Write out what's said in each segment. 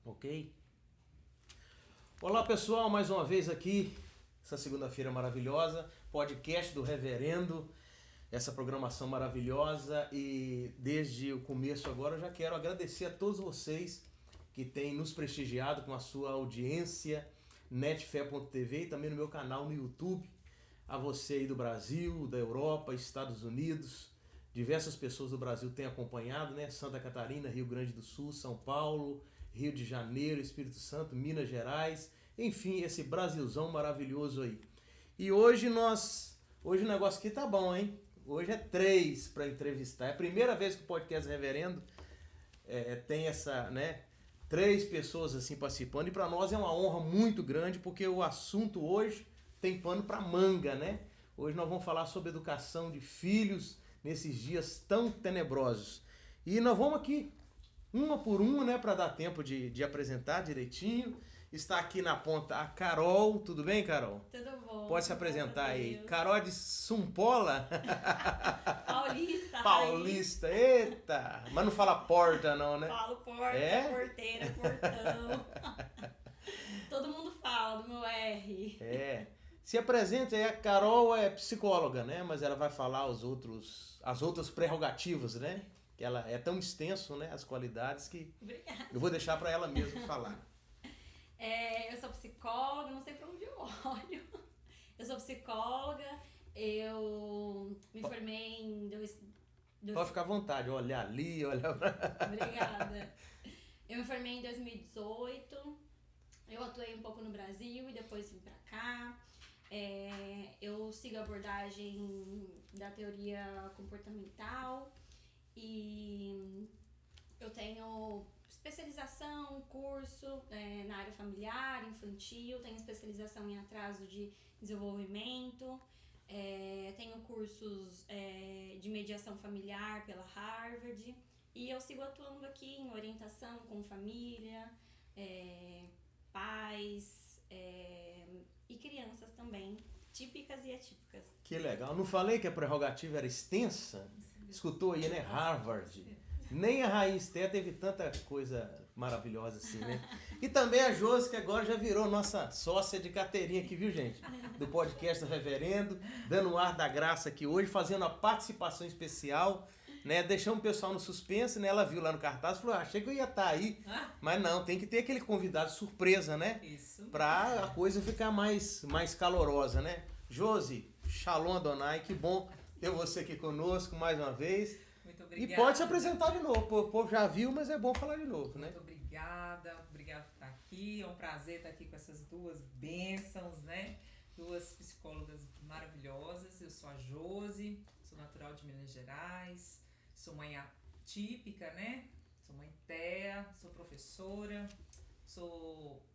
Ok? Olá pessoal, mais uma vez aqui, essa segunda-feira maravilhosa, podcast do Reverendo, essa programação maravilhosa, e desde o começo agora eu já quero agradecer a todos vocês que têm nos prestigiado com a sua audiência, netfé.tv e também no meu canal no YouTube, a você aí do Brasil, da Europa, Estados Unidos, diversas pessoas do Brasil têm acompanhado, né? Santa Catarina, Rio Grande do Sul, São Paulo, Rio de Janeiro, Espírito Santo, Minas Gerais, enfim, esse Brasilzão maravilhoso aí. E hoje o negócio aqui tá bom, hein? Hoje é 3 para entrevistar. É a primeira vez que o podcast Reverendo tem essa, né? 3 pessoas assim participando, e para nós é uma honra muito grande, porque o assunto hoje tem pano para manga, né? Hoje nós vamos falar sobre educação de filhos nesses dias tão tenebrosos. E nós vamos aqui, uma por uma, né, para dar tempo de apresentar direitinho. Está aqui na ponta a Carol. Tudo bem, Carol? Tudo bom. Pode se apresentar aí. Carol de Sumpola. Paulista. Paulista, eita! Mas não fala porta não, né? Falo porta, porteira, portão. Todo mundo fala do meu R. Se apresenta aí, a Carol é psicóloga, né? Mas ela vai falar as outras prerrogativas, né? Que ela é tão extenso, né? As qualidades que Obrigada. eu vou deixar para ela mesma falar. Eu sou psicóloga, não sei pra onde eu olho. Eu sou psicóloga, eu me formei em Pode ficar à vontade, olha ali, olha pra... Obrigada. Eu me formei em 2018, eu atuei um pouco no Brasil e depois vim pra cá. Eu sigo a abordagem da teoria comportamental e eu tenho especialização, curso na área familiar, infantil, tenho especialização em atraso de desenvolvimento, tenho cursos de mediação familiar pela Harvard, e eu sigo atuando aqui em orientação com família, pais e crianças também, típicas e atípicas. Que legal. Não falei que a prerrogativa era extensa? Escutou aí, né? Harvard. Nem a Raiz Té teve tanta coisa maravilhosa assim, né? E também a Josi, que agora já virou nossa sócia de carteirinha aqui, viu, gente? Do podcast do Reverendo, dando um ar da graça aqui hoje, fazendo a participação especial, né? Deixando o pessoal no suspense, né? Ela viu lá no cartaz e falou, achei que eu ia estar aí. Mas não, tem que ter aquele convidado surpresa, né? Isso. Pra a coisa ficar mais calorosa, né? Josi, Shalom Adonai, que bom ter você aqui conosco mais uma vez. Muito obrigada. E pode se apresentar de novo, o povo já viu, mas é bom falar de novo, né? Muito obrigada por estar aqui, é um prazer estar aqui com essas duas bênçãos, né? Duas psicólogas maravilhosas. Eu sou a Josi, sou natural de Minas Gerais, sou mãe atípica, né? Sou mãe TEA, sou professora, sou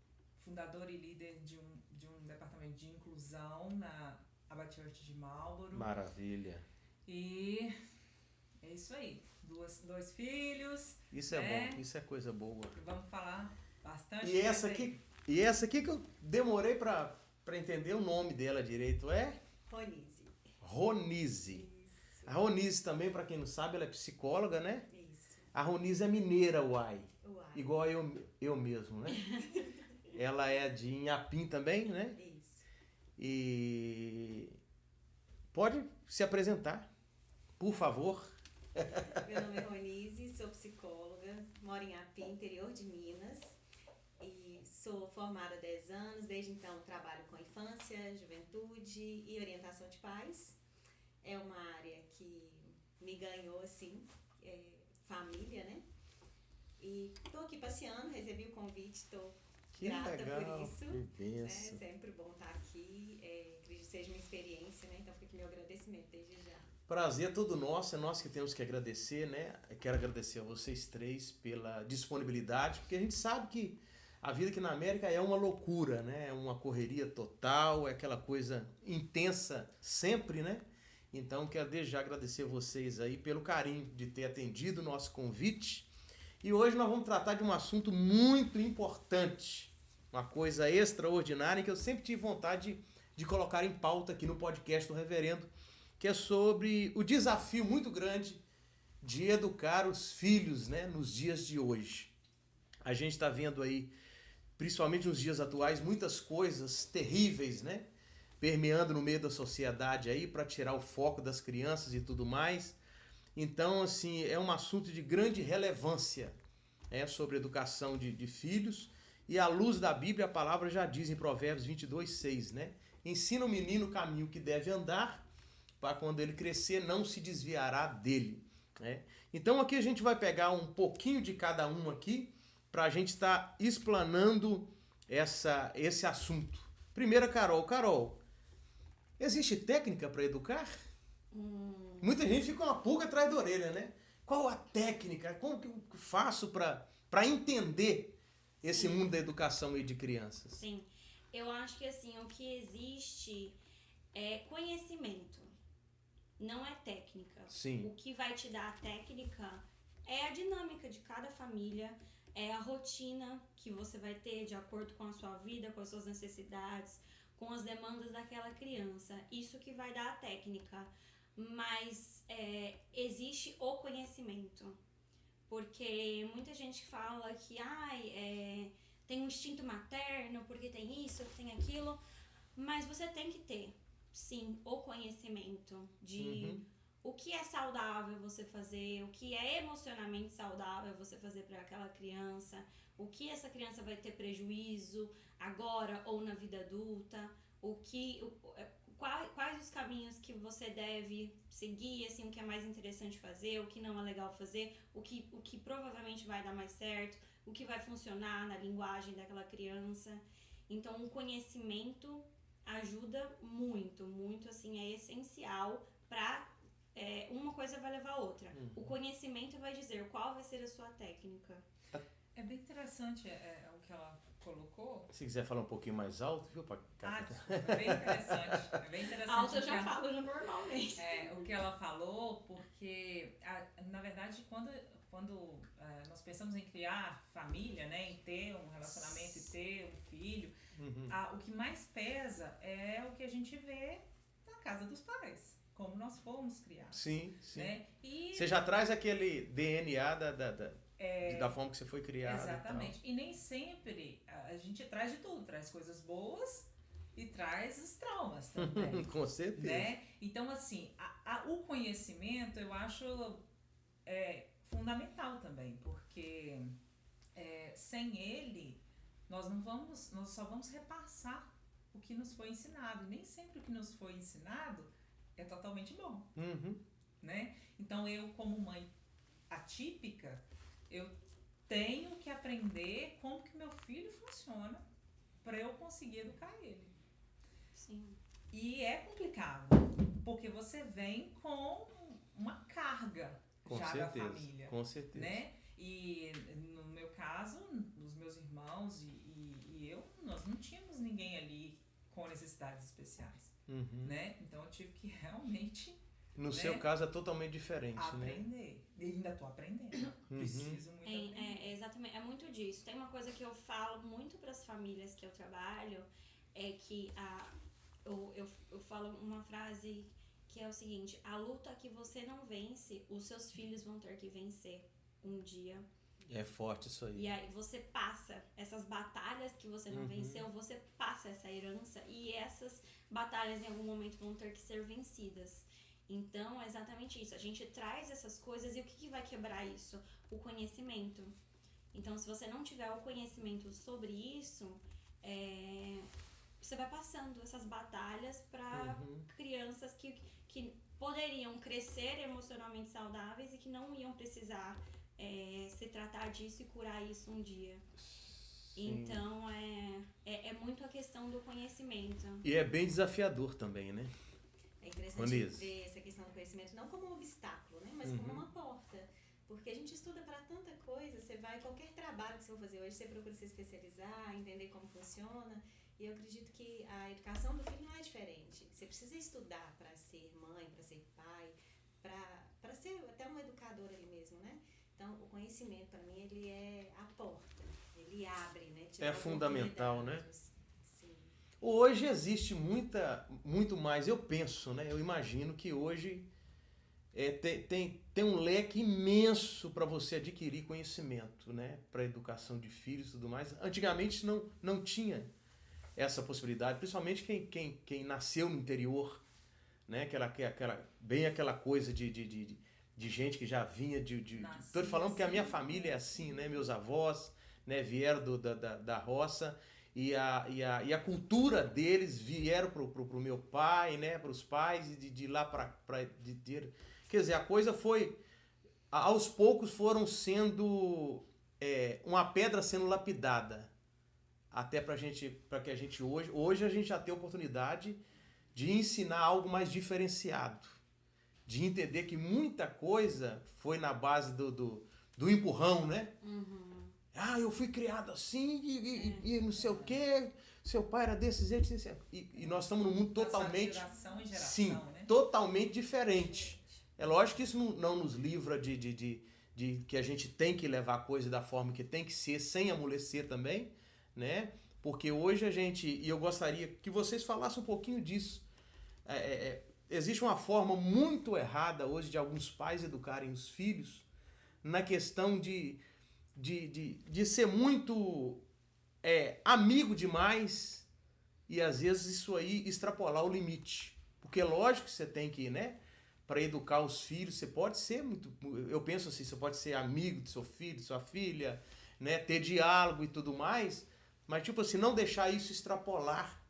fundadora e líder de um departamento de inclusão na Abba Church de Marlboro. Maravilha. E é isso aí, dois filhos. Isso é bom, isso é coisa boa. Vamos falar bastante. E essa aqui que eu demorei pra entender o nome dela direito é? Ronise. Ronise. Isso. A Ronise também, pra quem não sabe, ela é psicóloga, né? Isso. A Ronise é mineira, uai. Uai. Igual eu mesmo, né? Ela é de Inhapim também, né? Isso. E pode se apresentar, por favor. Meu nome é Ronise, sou psicóloga, moro em Apim, interior de Minas, e sou formada há 10 anos. Desde então trabalho com infância, juventude e orientação de pais. É uma área que me ganhou, assim, família, né? E estou aqui passeando, recebi o convite, estou grata legal, por isso. que bênção. É sempre bom estar aqui, acredito que seja uma experiência, né? Então fica aqui meu agradecimento desde já. Prazer é todo nosso, é nós que temos que agradecer, né? Eu quero agradecer a vocês 3 pela disponibilidade, porque a gente sabe que a vida aqui na América é uma loucura, né? É uma correria total, é aquela coisa intensa sempre, né? Então quero desde já agradecer a vocês aí pelo carinho de ter atendido o nosso convite. E hoje nós vamos tratar de um assunto muito importante, uma coisa extraordinária que eu sempre tive vontade de colocar em pauta aqui no podcast do Reverendo, que é sobre o desafio muito grande de educar os filhos, né, nos dias de hoje. A gente está vendo aí, principalmente nos dias atuais, muitas coisas terríveis, né? Permeando no meio da sociedade aí para tirar o foco das crianças e tudo mais. Então, assim, é um assunto de grande relevância, sobre educação de filhos. E à luz da Bíblia, a palavra já diz em Provérbios 22:6, né? Ensina o menino o caminho que deve andar, para quando ele crescer não se desviará dele, né? Então aqui a gente vai pegar um pouquinho de cada um aqui, para a gente estar explanando esse assunto. Primeira, Carol, existe técnica para educar? Muita gente fica com uma pulga atrás da orelha, né? Qual a técnica? Como que eu faço para entender esse mundo da educação e de crianças? Sim, eu acho que assim, o que existe é conhecimento, não é técnica. Sim. O que vai te dar a técnica é a dinâmica de cada família, é a rotina que você vai ter de acordo com a sua vida, com as suas necessidades, com as demandas daquela criança. Isso que vai dar a técnica. Mas existe o conhecimento. Porque muita gente fala que tem um instinto materno, porque tem isso, tem aquilo. Mas você tem que ter, sim, o conhecimento de o que é saudável você fazer, o que é emocionalmente saudável você fazer para aquela criança, o que essa criança vai ter prejuízo agora ou na vida adulta, quais os caminhos que você deve seguir, assim, o que é mais interessante fazer, o que não é legal fazer, o que provavelmente vai dar mais certo, o que vai funcionar na linguagem daquela criança. Então, o conhecimento ajuda muito, muito, assim, é essencial para uma coisa vai levar a outra. O conhecimento vai dizer qual vai ser a sua técnica. É bem interessante o que ela colocou. Se quiser falar um pouquinho mais alto, viu? É bem interessante. É bem interessante. Alto eu já falo normalmente. O que ela falou, porque, na verdade, quando nós pensamos em criar família, né, em ter um relacionamento e ter um filho, o que mais pesa é o que a gente vê na casa dos pais, como nós fomos criados. Sim, sim. Né? Você já traz aquele DNA da forma que você foi criado. Exatamente. E nem sempre a gente traz de tudo, traz coisas boas e traz os traumas também. Com certeza. Né? Então, assim, o conhecimento eu acho fundamental também, porque sem ele nós só vamos repassar o que nos foi ensinado. E nem sempre o que nos foi ensinado é totalmente bom. Né? Então, eu como mãe atípica, eu tenho que aprender como que meu filho funciona para eu conseguir educar ele. Sim. E é complicado, porque você vem com uma carga da família. Com certeza. Né? E no meu caso, os meus irmãos e eu, nós não tínhamos ninguém ali com necessidades especiais. Né? Então eu tive que realmente... No seu caso é totalmente diferente, aprender. né? E ainda estou aprendendo. Preciso muito aprender. Exatamente, é muito disso. Tem uma coisa que eu falo muito para as famílias que eu trabalho, é que eu falo uma frase que é o seguinte: a luta que você não vence, os seus filhos vão ter que vencer um dia. É forte isso aí. E aí você passa essas batalhas que você não venceu, você passa essa herança, e essas batalhas em algum momento vão ter que ser vencidas. Então, é exatamente isso. A gente traz essas coisas, e o que vai quebrar isso? O conhecimento. Então, se você não tiver o conhecimento sobre isso, você vai passando essas batalhas para crianças que poderiam crescer emocionalmente saudáveis e que não iam precisar se tratar disso e curar isso um dia. Sim. Então, é muito a questão do conhecimento. E é bem desafiador também, né? É interessante ver essa questão do conhecimento não como um obstáculo, né, mas como uma porta. Porque a gente estuda para tanta coisa, você vai, qualquer trabalho que você for fazer hoje, você procura se especializar, entender como funciona. E eu acredito que a educação do filho não é diferente. Você precisa estudar para ser mãe, para ser pai, para ser até uma educadora ali mesmo, né? Então, o conhecimento, para mim, ele é a porta. Ele abre, né? É fundamental, né? Sim. Hoje existe muito mais, eu penso, né? Eu imagino que hoje tem um leque imenso para você adquirir conhecimento, né? Para educação de filhos e tudo mais. Antigamente não tinha essa possibilidade, principalmente quem nasceu no interior, né? Bem aquela coisa de gente que já vinha Estou falando que a minha família é assim, né? Meus avós, né, vieram da roça e a cultura deles vieram pro meu pai, né? Para os pais e de lá para quer dizer, a coisa foi aos poucos foram sendo uma pedra sendo lapidada até para que a gente hoje a gente já tem a oportunidade de ensinar algo mais diferenciado, de entender que muita coisa foi na base do empurrão, né? Uhum. Eu fui criado assim e não sei o quê, seu pai era desse jeito, e nós estamos num mundo totalmente, geração em geração, sim, né? totalmente diferente. É lógico que isso não nos livra de que a gente tem que levar a coisa da forma que tem que ser, sem amolecer também, né? Porque hoje e eu gostaria que vocês falassem um pouquinho disso. Existe uma forma muito errada hoje de alguns pais educarem os filhos na questão de ser muito amigo demais e às vezes isso aí extrapolar o limite. Porque é lógico que você tem que, né? Para educar os filhos, você pode ser eu penso assim, você pode ser amigo do seu filho, de sua filha, né? Ter diálogo e tudo mais, mas tipo assim, não deixar isso extrapolar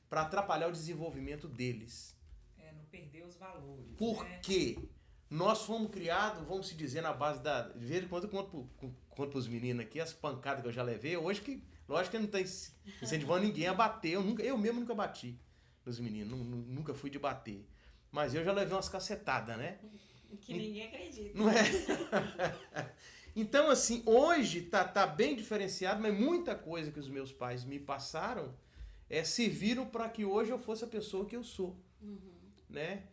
para atrapalhar o desenvolvimento deles. Não perder os valores. Porque nós fomos criados, vamos se dizer, na base de vez em quando eu conto pros meninos aqui as pancadas que eu já levei, hoje que, lógico que eu não tô incentivando ninguém a bater, eu mesmo nunca bati nos meninos, nunca fui de bater. Mas eu já levei umas cacetadas, né? Que ninguém acredita. Não é? Então, assim, hoje tá bem diferenciado, mas muita coisa que os meus pais me passaram serviram para que hoje eu fosse a pessoa que eu sou. Uhum. Né?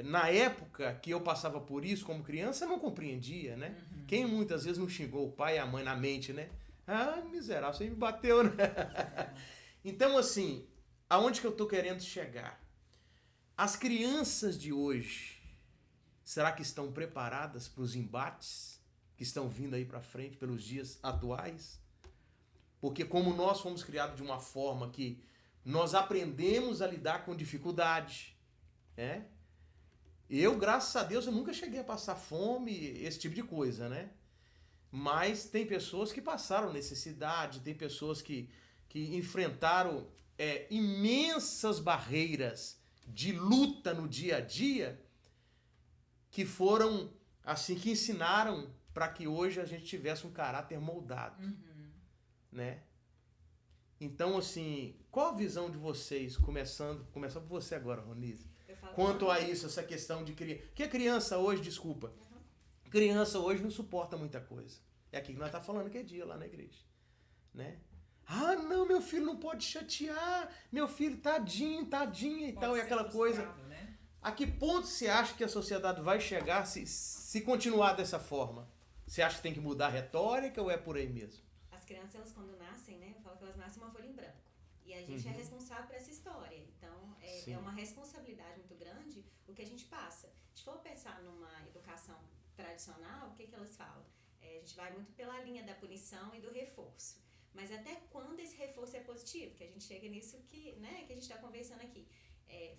Na época que eu passava por isso como criança, eu não compreendia, né? Uhum. Quem muitas vezes não xingou o pai e a mãe na mente, né? Miserável, você me bateu, né? Então, assim, aonde que eu tô querendo chegar? As crianças de hoje, será que estão preparadas para os embates que estão vindo aí para frente pelos dias atuais? Porque como nós fomos criados de uma forma que nós aprendemos a lidar com dificuldade, né? Eu, graças a Deus, eu nunca cheguei a passar fome, esse tipo de coisa, né? Mas tem pessoas que passaram necessidade, tem pessoas que enfrentaram imensas barreiras de luta no dia a dia que foram, assim, que ensinaram para que hoje a gente tivesse um caráter moldado, né? Então, assim, qual a visão de vocês, começando por você agora, Ronise, quanto a isso, essa questão de criança? Porque a criança hoje, desculpa, criança hoje não suporta muita coisa. É aqui que nós estamos falando que é dia lá na igreja, né? Não, meu filho não pode chatear, meu filho tadinho e tal, e aquela coisa. Né? A que ponto você acha que a sociedade vai chegar se continuar dessa forma? Você acha que tem que mudar a retórica ou é por aí mesmo? As crianças, elas quando nascem, né, eu falo que elas nascem uma folha em branco. E a gente é responsável por essa história. Então, é uma responsabilidade muito grande o que a gente passa. Se for pensar numa educação tradicional, o que elas falam? A gente vai muito pela linha da punição e do reforço. Mas até quando esse reforço é positivo? Que a gente chega nisso que a gente está conversando aqui.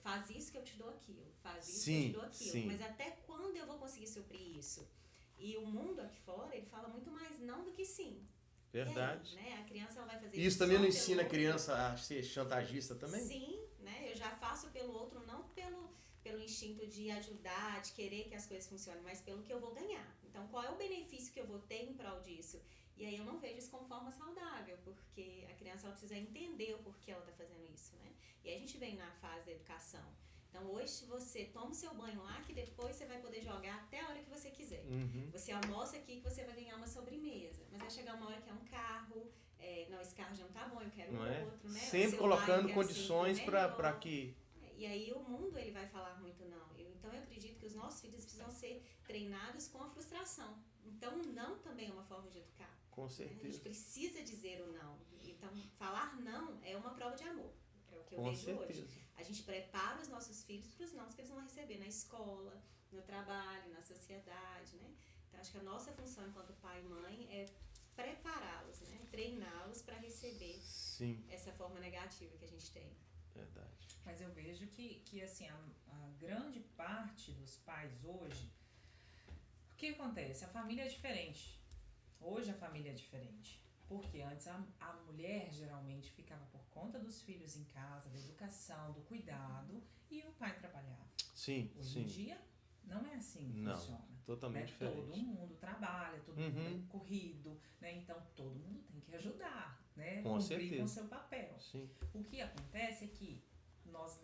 Faz isso que eu te dou aquilo. Faz isso que eu te dou aquilo. Sim. Mas até quando eu vou conseguir suprir isso? E o mundo aqui fora, ele fala muito mais não do que sim. Verdade. Aí, né? A criança ela vai fazer Isso também não pelo ensina a outro. criança a ser chantagista também? Sim, né? Eu já faço pelo outro, não pelo instinto de ajudar, de querer que as coisas funcionem, mas pelo que eu vou ganhar. Então, qual é o benefício que eu vou ter em prol disso? E aí eu não vejo isso como forma saudável, porque a criança ela precisa entender o porquê ela está fazendo isso, né? E aí a gente vem na fase da educação. Então hoje você toma o seu banho lá, que depois você vai poder jogar até a hora que você quiser. Você almoça aqui que você vai ganhar uma sobremesa. Mas vai chegar uma hora que é um carro, não, esse carro já não tá bom, eu quero outro, né? Sempre colocando condições para que... E aí o mundo ele vai falar muito não. Então eu acredito que os nossos filhos precisam ser treinados com a frustração. Então o não também é uma forma de educar. Com certeza. A gente precisa dizer o não. Então falar não é uma prova de amor. É o que eu com vejo certeza. hoje. A gente prepara os nossos filhos para os nãos que eles vão receber na escola, no trabalho, na sociedade, né? Então, acho que a nossa função enquanto pai e mãe é prepará-los, né? Treiná-los para receber Sim, essa forma negativa que a gente tem. verdade. Mas eu vejo que assim, a grande parte dos pais hoje, o que acontece? A família é diferente. Hoje a família é diferente. Porque antes a mulher geralmente ficava por conta dos filhos em casa, da educação, do cuidado, e o pai trabalhava. Sim, Hoje em sim. dia não é assim que Não, funciona. totalmente Né? Todo diferente. mundo trabalha, todo Uhum. mundo é corrido, né? Então todo mundo tem que ajudar, né? Com Cumprir certeza. com o seu papel. Sim. O que acontece é que nós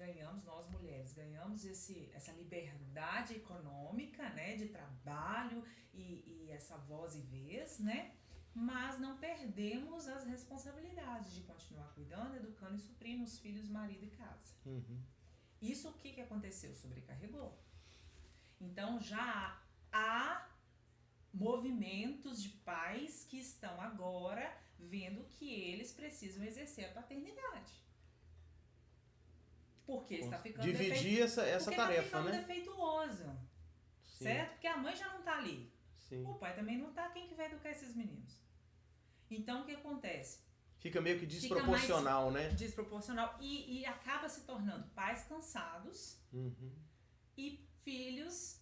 mulheres, ganhamos essa liberdade econômica, né? De trabalho e essa voz e vez, né? Mas não perdemos as responsabilidades de continuar cuidando, educando e suprindo os filhos, marido e casa. Uhum. Isso o que aconteceu? Sobrecarregou. Então já há movimentos de pais que estão agora vendo que eles precisam exercer a paternidade. Porque está ficando Dividir essa porque tarefa, está ficando né? defeituoso, Sim, certo? Porque a mãe já não está ali. sim. O pai também não está. Quem que vai educar esses meninos? Então o que acontece? Fica meio que desproporcional, né? Desproporcional e acaba se tornando pais cansados Uhum. e filhos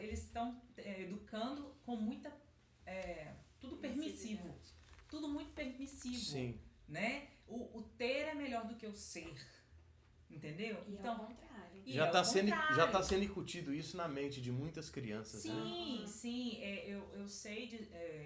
eles estão educando com muita tudo permissivo, tudo muito permissivo, Sim. né? O ter é melhor do que o ser, entendeu? E Então ao contrário. e Já é o contrário. já tá sendo incutido isso na mente de muitas crianças, né? Sim, sim, eu sei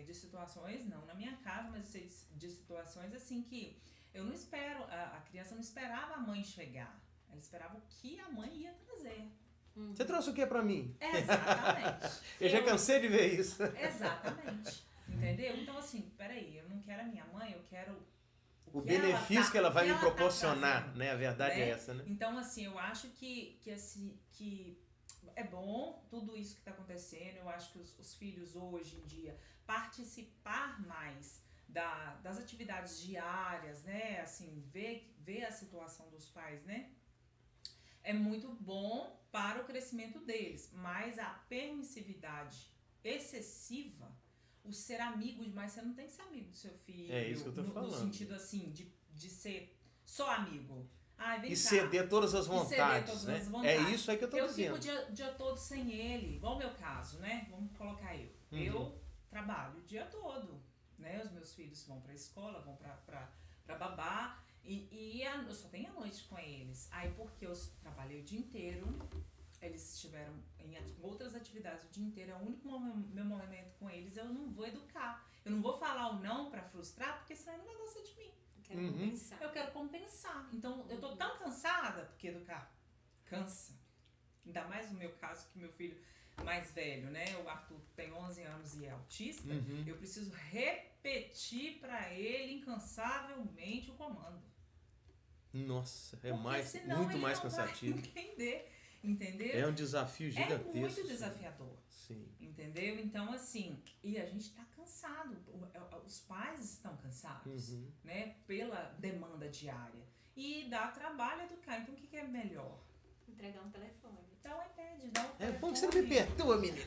de situações, não na minha casa, mas eu sei de situações assim que eu não espero, a criança não esperava a mãe chegar, ela esperava o que a mãe ia trazer. Você trouxe o que pra mim? Exatamente. Eu já cansei de ver isso. Exatamente. Entendeu? Então assim, peraí, eu não quero a minha mãe, eu quero O benefício que ela vai me tá proporcionar, trazendo, né? A verdade né? é essa, né? Então, assim, eu acho que é bom tudo isso que está acontecendo. Eu acho que os filhos hoje em dia participar mais das atividades diárias, né? Assim, ver a situação dos pais, né? É muito bom para o crescimento deles, mas a permissividade excessiva, o ser amigo demais, você não tem que ser amigo do seu filho. É isso que eu tô falando. No sentido assim, de ser só amigo. Ah, vem E cá. ceder todas as ceder vontades, todas né? as vontades. É isso aí que eu tô dizendo. Fico o dia todo sem ele, igual o meu caso, né? Vamos colocar eu. Uhum. Eu trabalho o dia todo, né? Os meus filhos vão pra escola, vão pra babá. Eu só tenho a noite com eles. Aí porque eu trabalhei o dia inteiro, eles estiveram em outras atividades o dia inteiro, é o único meu momento com eles, eu não vou educar. Eu não vou falar o não pra frustrar, porque senão ele não vai gostar de mim. Quero compensar. Eu quero compensar. Então eu tô tão cansada, porque educar cansa. Ainda mais no meu caso, que meu filho mais velho, né? O Arthur tem 11 anos e é autista. Uhum. Eu preciso repetir pra ele incansavelmente o comando. Nossa, é Porque senão muito ele mais não cansativo. vai entender, entendeu? É um desafio gigantesco. É muito desafiador. Sim. Entendeu? Então, assim, e a gente tá cansado. Os pais estão cansados, Uhum. né? Pela demanda diária. E dá trabalho educar. Então, o que é melhor? Entregar um telefone. Então, dá o É telefone. bom que você não me perdoa, menino.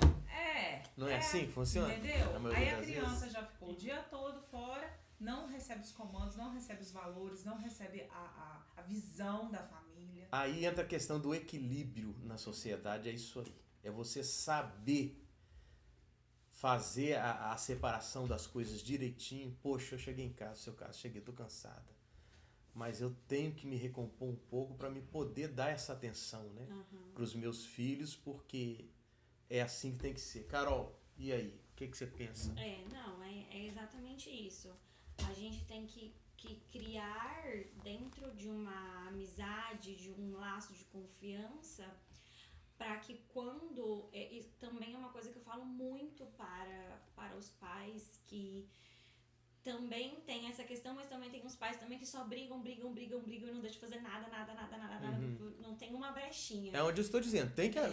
Não é assim que funciona? Entendeu? Na maioria Aí a das criança vezes. já ficou o dia todo fora, não recebe os comandos, não recebe os valores, não recebe a visão da família. Aí entra a questão do equilíbrio na sociedade, é isso aí. É você saber fazer a separação das coisas direitinho. Poxa, eu cheguei em casa, no seu caso, cheguei, tô cansada. Mas eu tenho que me recompor um pouco para me poder dar essa atenção, né? Para os meus filhos, porque é assim que tem que ser. Carol, e aí? O que você pensa? É exatamente isso. A gente tem que criar dentro de uma amizade, de um laço de confiança, para que quando... E também é uma coisa que eu falo muito para os pais que também tem essa questão, mas também tem uns pais também que só brigam e não deixam de fazer nada, não tem uma brechinha. É onde eu estou dizendo,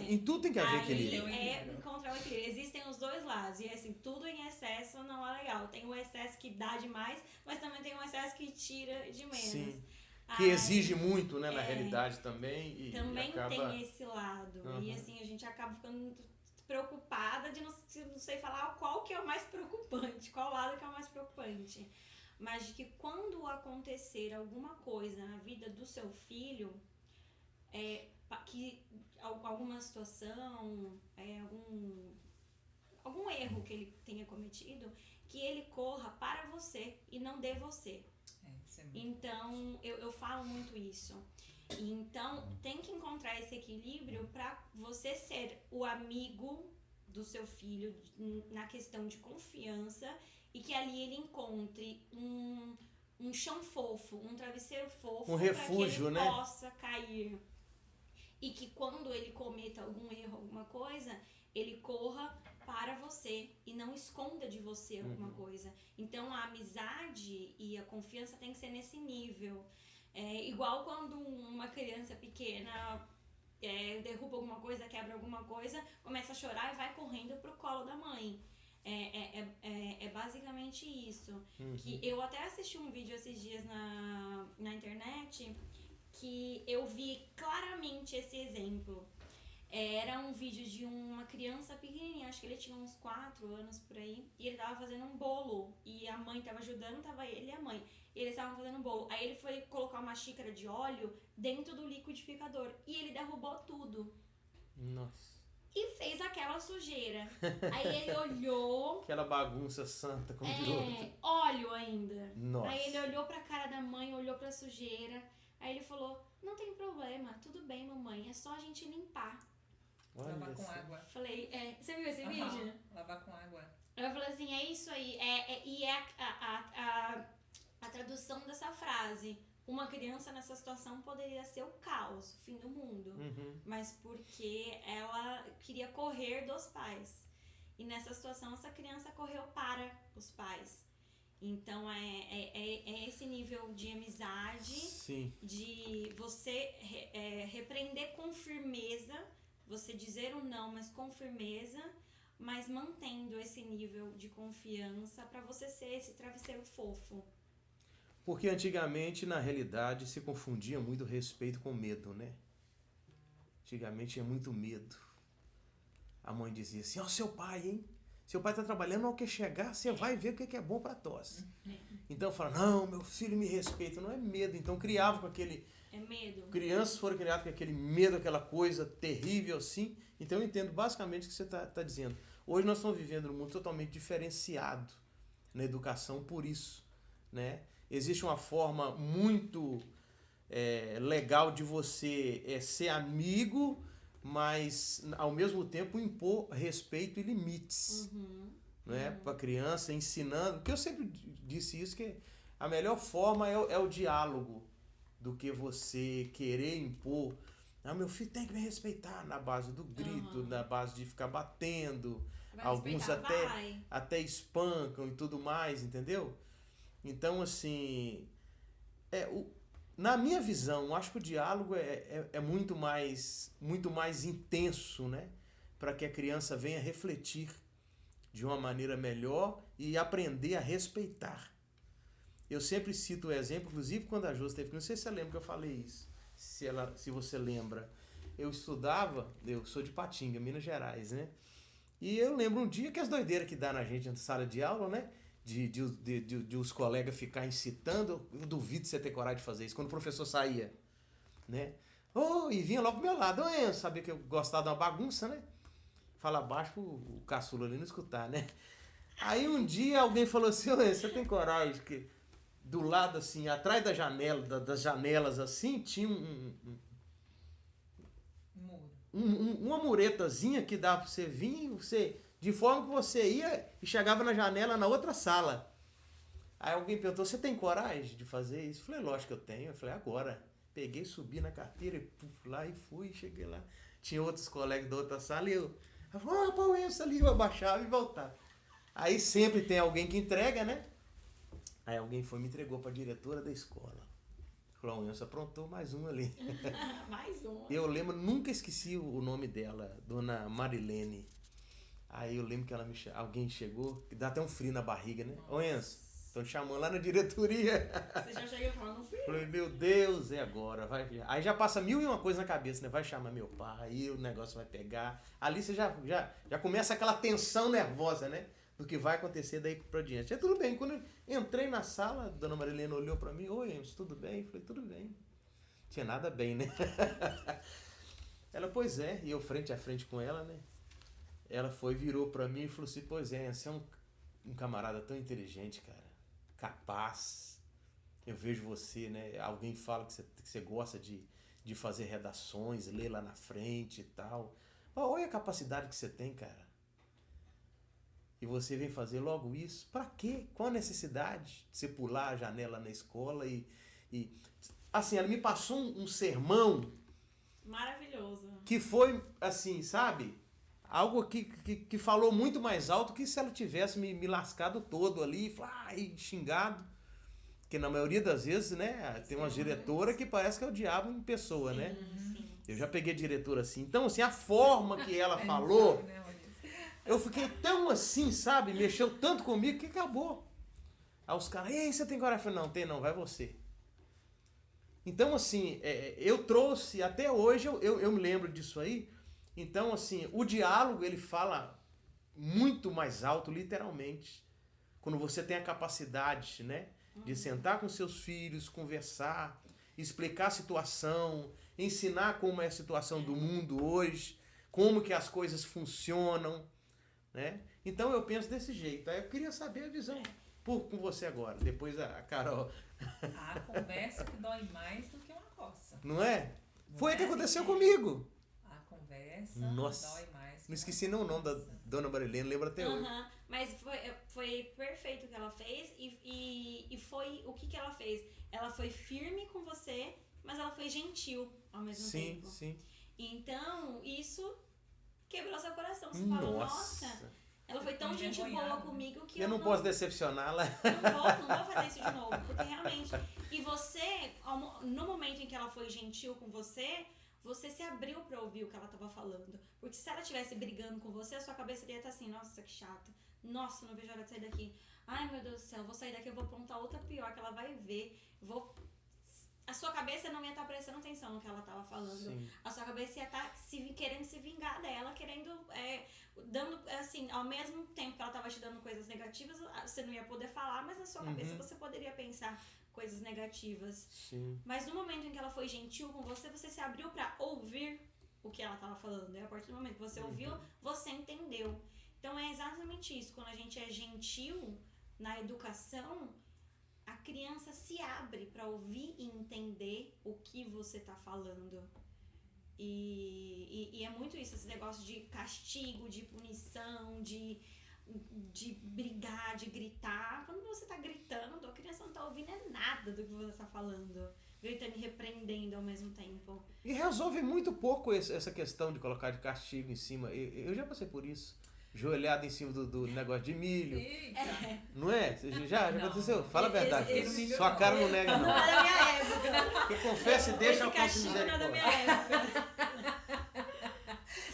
em tudo tem que haver equilíbrio. Aí encontrar o equilíbrio. Existem os dois lados, e assim, tudo em excesso não é legal. Tem o excesso que dá demais, mas também tem o excesso que tira de menos. Sim. Que exige muito, né, na realidade também. E também acaba... tem esse lado. Uhum. E assim, a gente acaba ficando preocupada de não sei falar qual que é o mais preocupante, qual lado que é o mais preocupante. Mas de que quando acontecer alguma coisa na vida do seu filho, que alguma situação, algum erro que ele tenha cometido, que ele corra para você e não de você. Isso é muito Então, eu falo muito isso. Então, tem que encontrar esse equilíbrio para você ser o amigo do seu filho na questão de confiança e que ali ele encontre um chão fofo, um travesseiro fofo, um refúgio, para que ele né? possa cair. E que quando ele cometa algum erro, alguma coisa, ele corra para você e não esconda de você alguma coisa. Então a amizade e a confiança tem que ser nesse nível. Igual quando uma criança pequena derruba alguma coisa, quebra alguma coisa, começa a chorar e vai correndo pro colo da mãe. É basicamente isso. Que eu até assisti um vídeo esses dias na internet que eu vi claramente esse exemplo. Era um vídeo de uma criança pequenininha, acho que ele tinha uns 4 anos por aí, e ele tava fazendo um bolo, e a mãe tava ajudando, tava ele e a mãe, e eles estavam fazendo um bolo. Aí ele foi colocar uma xícara de óleo dentro do liquidificador, e ele derrubou tudo. Nossa. E fez aquela sujeira. Aí ele olhou... Aquela bagunça santa, como diz outro. Óleo ainda. Nossa. Aí ele olhou pra cara da mãe, olhou pra sujeira, aí ele falou, não tem problema, tudo bem, mamãe, é só a gente limpar. Lavar com água. Falei, você viu esse vídeo? Lavar com água. Eu falei assim, é isso aí. E a tradução dessa frase. Uma criança nessa situação poderia ser o caos, o fim do mundo. Mas porque ela queria correr dos pais. E nessa situação, essa criança correu para os pais. Então, é esse nível de amizade. Sim. De você repreender com firmeza, você dizer o não, mas com firmeza, mas mantendo esse nível de confiança para você ser esse travesseiro fofo. Porque antigamente, na realidade, se confundia muito respeito com medo, né? Antigamente tinha muito medo. A mãe dizia assim, ó, seu pai, hein? Seu pai tá trabalhando, ao que chegar, você vai ver o que é bom pra tosse. Então fala, não, meu filho me respeita. Não é medo. Então criava com aquele... É medo. Crianças foram criadas com aquele medo, aquela coisa terrível assim. Então eu entendo basicamente o que você tá dizendo. Hoje nós estamos vivendo num mundo totalmente diferenciado na educação por isso, né? Existe uma forma muito legal de você ser amigo, mas ao mesmo tempo impor respeito e limites, né? Para a criança, ensinando. Porque eu sempre disse isso, que a melhor forma é o diálogo do que você querer impor. Ah, meu filho tem que me respeitar, na base do grito, na base de ficar batendo. Vai Alguns respeitar, até espancam e tudo mais, entendeu? Então, assim, na minha visão, eu acho que o diálogo é muito mais intenso, né? Para que a criança venha refletir de uma maneira melhor e aprender a respeitar. Eu sempre cito o exemplo, inclusive quando a Josi teve, não sei se você lembra que eu falei isso, se você lembra. Eu sou de Patinga, Minas Gerais, né? E eu lembro um dia que as doideiras que dá na gente na sala de aula, né? De os colegas ficar incitando, eu duvido você ter coragem de fazer isso, quando o professor saía, né? E vinha logo pro meu lado, eu sabia que eu gostava de uma bagunça, né? Fala baixo pro caçula ali não escutar, né? Aí um dia alguém falou assim, você tem coragem? Que do lado assim, atrás da janela, das janelas assim, tinha uma muretazinha que dava pra você vir, de forma que você ia e chegava na janela na outra sala. Aí alguém perguntou, você tem coragem de fazer isso? Eu falei, lógico que eu tenho. Eu falei, agora. Peguei, subi na carteira e lá e fui, cheguei lá. Tinha outros colegas da outra sala e eu falei, pô, essa ali, eu abaixava e voltava. Aí sempre tem alguém que entrega, né? Aí alguém foi e me entregou pra diretora da escola. Falou, você aprontou mais um ali. Mais um. Eu lembro, nunca esqueci o nome dela, Dona Marilene. Aí eu lembro que alguém chegou, que dá até um frio na barriga, né? Ô Enzo, estão chamando lá na diretoria. Você já chega e fala, não fui eu. Falei, meu Deus, e agora? Aí já passa 1001 coisa na cabeça, né? Vai chamar meu pai, aí o negócio vai pegar. Ali você já começa aquela tensão nervosa, né? Do que vai acontecer daí pra diante. É tudo bem. Quando eu entrei na sala, a dona Marilena olhou pra mim, oi, Emerson, tudo bem? Eu falei, tudo bem. Tinha nada bem, né? Ela, pois é, e eu frente a frente com ela, né? Ela virou pra mim e falou assim, pois é, você é um camarada tão inteligente, cara, capaz. Eu vejo você, né? Alguém fala que você gosta de fazer redações, ler lá na frente e tal. Olha a capacidade que você tem, cara. E você vem fazer logo isso? Pra quê? Qual a necessidade de você pular a janela na escola e... Assim, ela me passou um sermão... Maravilhoso. Que foi, assim, sabe? Algo que falou muito mais alto que se ela tivesse me lascado todo ali e xingado. Porque na maioria das vezes, né? Tem uma diretora que parece que é o diabo em pessoa, Sim, né? sim. Eu já peguei diretora assim. Então, assim, a forma que ela falou... Eu fiquei tão assim, sabe? Mexeu tanto comigo que acabou. Aí os caras, ei, você tem coragem? Eu falei, não, tem não, vai você. Então, assim, eu trouxe, até hoje eu me lembro disso aí. Então, assim, o diálogo, ele fala muito mais alto, literalmente. Quando você tem a capacidade, né? De sentar com seus filhos, conversar, explicar a situação, ensinar como é a situação do mundo hoje, como que as coisas funcionam, né? Então eu penso desse jeito. Aí eu queria saber a visão com você agora, depois a Carol. A conversa que dói mais do que uma coça. Não é? Foi o que aconteceu assim, comigo. A conversa Nossa, dói mais. Não esqueci nem o nome da dona Marilena, lembro até hoje. Mas foi perfeito o que ela fez e foi o que ela fez. Ela foi firme com você, mas ela foi gentil ao mesmo tempo. Sim. Então, isso quebrou seu coração. Você falou, nossa, ela foi tão gente boa comigo que eu não posso decepcioná-la. Não vou fazer isso de novo, porque realmente... E você, no momento em que ela foi gentil com você se abriu pra ouvir o que ela tava falando. Porque se ela estivesse brigando com você, a sua cabeça ia estar assim, nossa, que chato. Nossa, não vejo a hora de sair daqui. Ai, meu Deus do céu, vou sair daqui, eu vou aprontar outra pior, que ela vai ver. A sua cabeça não ia estar prestando atenção no que ela tava falando. Sim. A sua cabeça ia estar querendo se vingar dela, dando, assim, ao mesmo tempo que ela tava te dando coisas negativas, você não ia poder falar, mas na sua cabeça você poderia pensar coisas negativas. Sim. Mas no momento em que ela foi gentil com você, você se abriu pra ouvir o que ela tava falando. E a partir do momento que você ouviu, você entendeu. Então é exatamente isso. Quando a gente é gentil na educação, a criança se abre pra ouvir e entender o que você tá falando. E é muito isso, esse negócio de castigo, de punição, de brigar, de gritar. Quando você tá gritando, a criança não tá ouvindo nada do que você tá falando. Gritando e repreendendo ao mesmo tempo. E resolve muito pouco essa questão de colocar de castigo em cima. Eu já passei por isso. Joelhada em cima do negócio de milho. Não é? Já aconteceu? Fala a verdade. Sua cara não nega, não. Não é da minha época. Porque confessa e deixa o alcance Esse castigo não é da minha misericórdia. época.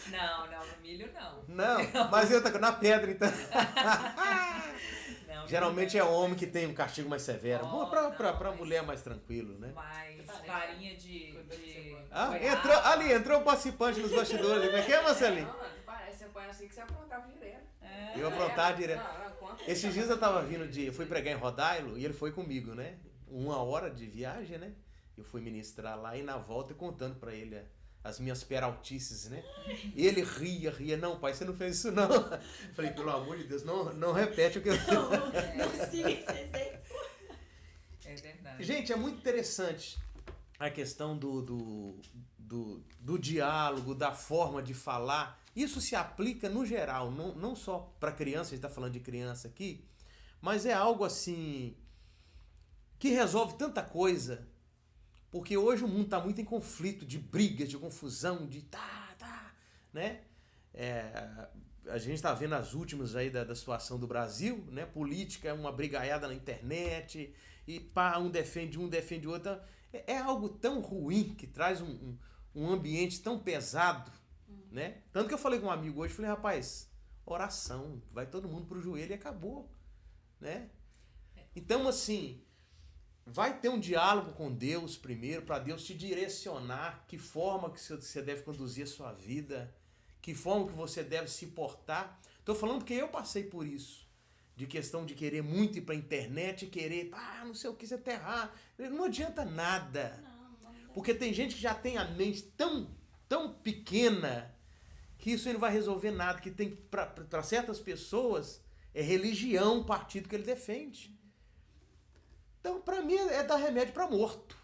Não, no milho não. Não, mas eu tô na pedra, então. Não, Geralmente é homem que tem um castigo mais severo. Oh, pra não, mulher é mais tranquilo, né? Mas farinha de Entrou um participante nos bastidores. Como é que é, Marcelinho? Não, parece, você põe assim que você aprontava direto. Eu aprontava direto. Conta. Esses dias eu tava eu fui pregar em Rodailo e ele foi comigo, né? 1 hora de viagem, né? Eu fui ministrar lá e na volta contando pra ele as minhas peraltices, né? E ele ria. Não, pai, você não fez isso, não. Falei, pelo amor de Deus, não repete o que eu... Não siga esse exemplo. É verdade. Gente, é muito interessante a questão do diálogo, da forma de falar. Isso se aplica no geral, não só para criança, a gente está falando de criança aqui, mas é algo assim que resolve tanta coisa, porque hoje o mundo está muito em conflito, de brigas, de confusão, de né? A gente está vendo as últimas aí da situação do Brasil, né? Política é uma brigaiada na internet, e um defende o outro. É algo tão ruim que traz um ambiente tão pesado, né? Tanto que eu falei com um amigo hoje, falei, rapaz, oração, vai todo mundo pro joelho e acabou, né? Então, assim, vai ter um diálogo com Deus primeiro, para Deus te direcionar que forma que você deve conduzir a sua vida, que forma que você deve se portar. Estou falando porque eu passei por isso, de questão de querer muito ir para a internet, querer, não sei o que, você tá errado. Não adianta nada. Porque tem gente que já tem a mente tão pequena que isso aí não vai resolver nada, que tem para certas pessoas é religião o partido que ele defende. Então, para mim, é dar remédio para morto.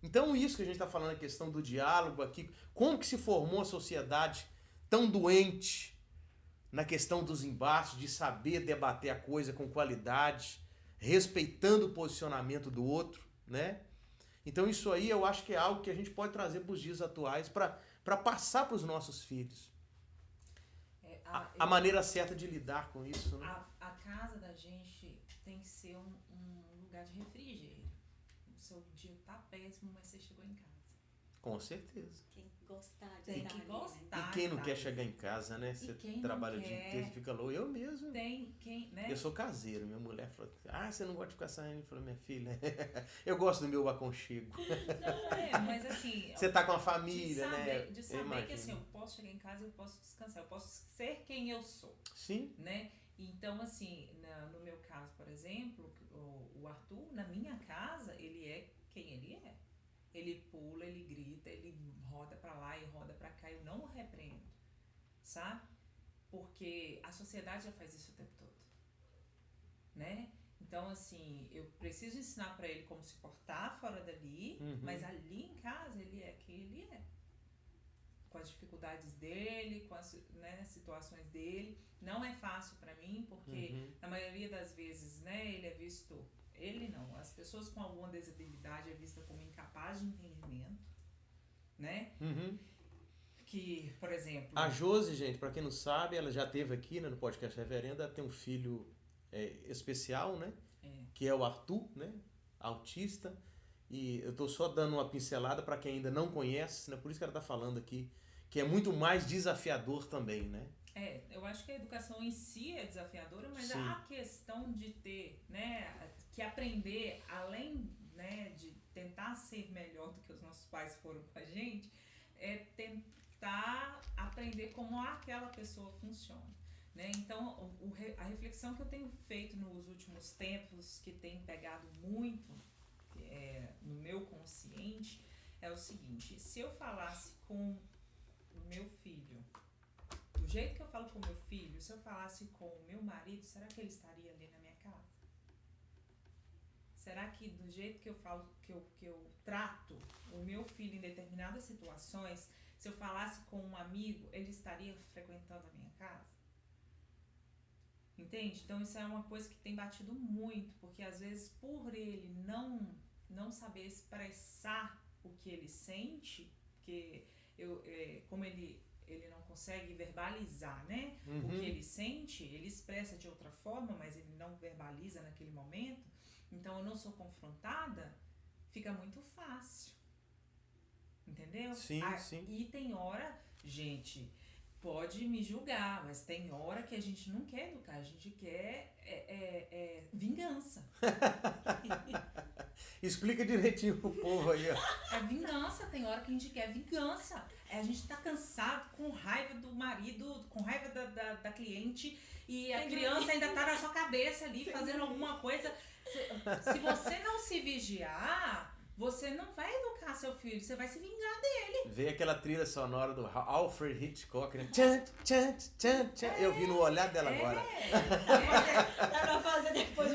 Então, isso que a gente está falando, a questão do diálogo aqui, como que se formou a sociedade tão doente na questão dos embates, de saber debater a coisa com qualidade, respeitando o posicionamento do outro, né? Então, isso aí eu acho que é algo que a gente pode trazer para os dias atuais para passar para os nossos filhos. A maneira certa de lidar com isso, né? A casa da gente tem que ser um lugar de refrigério. O seu dia tá péssimo, mas você chegou em casa. Com certeza. Quem gostar de Tem estar que ali, gostar. E quem não tá? quer chegar em casa, né? Você trabalha o dia inteiro e fica louco. Eu mesmo. Tem quem, né? Eu sou caseiro. Minha mulher falou, você não gosta de ficar saindo? Eu falei, minha filha, eu gosto do meu aconchego. Não, mas assim... Você tá com a família, né? De saber que assim, eu posso chegar em casa, eu posso descansar, eu posso ser quem eu sou. Sim. Né? Então, assim, no meu caso, por exemplo, o Arthur, na minha casa, ele é quem ele é. Ele pula, ele grita, ele roda pra lá e roda pra cá. Eu não o repreendo, sabe? Porque a sociedade já faz isso o tempo todo, né? Então, assim, eu preciso ensinar pra ele como se portar fora dali, mas ali em casa ele é quem ele é. Com as dificuldades dele, com as situações dele. Não é fácil pra mim, porque na maioria das vezes, né, ele é visto... Ele não, as pessoas com alguma desabilidade é vista como incapaz de entendimento, né? Que, por exemplo... A Josi, gente, pra quem não sabe, ela já esteve aqui, né, no podcast Reverenda, ela tem um filho especial, né? Que é o Arthur, né? Autista. E eu tô só dando uma pincelada para quem ainda não conhece, né? Por isso que ela tá falando aqui, que é muito mais desafiador também, né? Eu acho que a educação em si é desafiadora, mas Sim. a questão de ter, né, que aprender, além, né, de tentar ser melhor do que os nossos pais foram com a gente, é tentar aprender como aquela pessoa funciona, né? Então, a reflexão que eu tenho feito nos últimos tempos, que tem pegado muito no meu consciente, é o seguinte: se eu falasse com o meu filho, do jeito que eu falo com o meu filho, se eu falasse com o meu marido, será que ele estaria ali na minha casa? Será que do jeito que eu falo, que eu trato o meu filho em determinadas situações, se eu falasse com um amigo, ele estaria frequentando a minha casa? Entende? Então isso é uma coisa que tem batido muito, porque às vezes por ele não saber expressar o que ele sente, porque como ele não consegue verbalizar, né, o que ele sente, ele expressa de outra forma, mas ele não verbaliza naquele momento, então eu não sou confrontada, fica muito fácil, entendeu? Sim, sim. E tem hora, gente, pode me julgar, mas tem hora que a gente não quer educar, a gente quer vingança. Explica direitinho pro povo aí, ó. É vingança, tem hora que a gente quer vingança. A gente tá cansado, com raiva do marido, com raiva da cliente, e a criança ainda tá na sua cabeça ali, fazendo alguma coisa. Se você não se vigiar, você não vai educar seu filho, você vai se vingar dele. Veio aquela trilha sonora do Alfred Hitchcock, né? Tchan, tchan, tchan, tchan. Eu vi no olhar dela agora. Dá pra fazer depois. E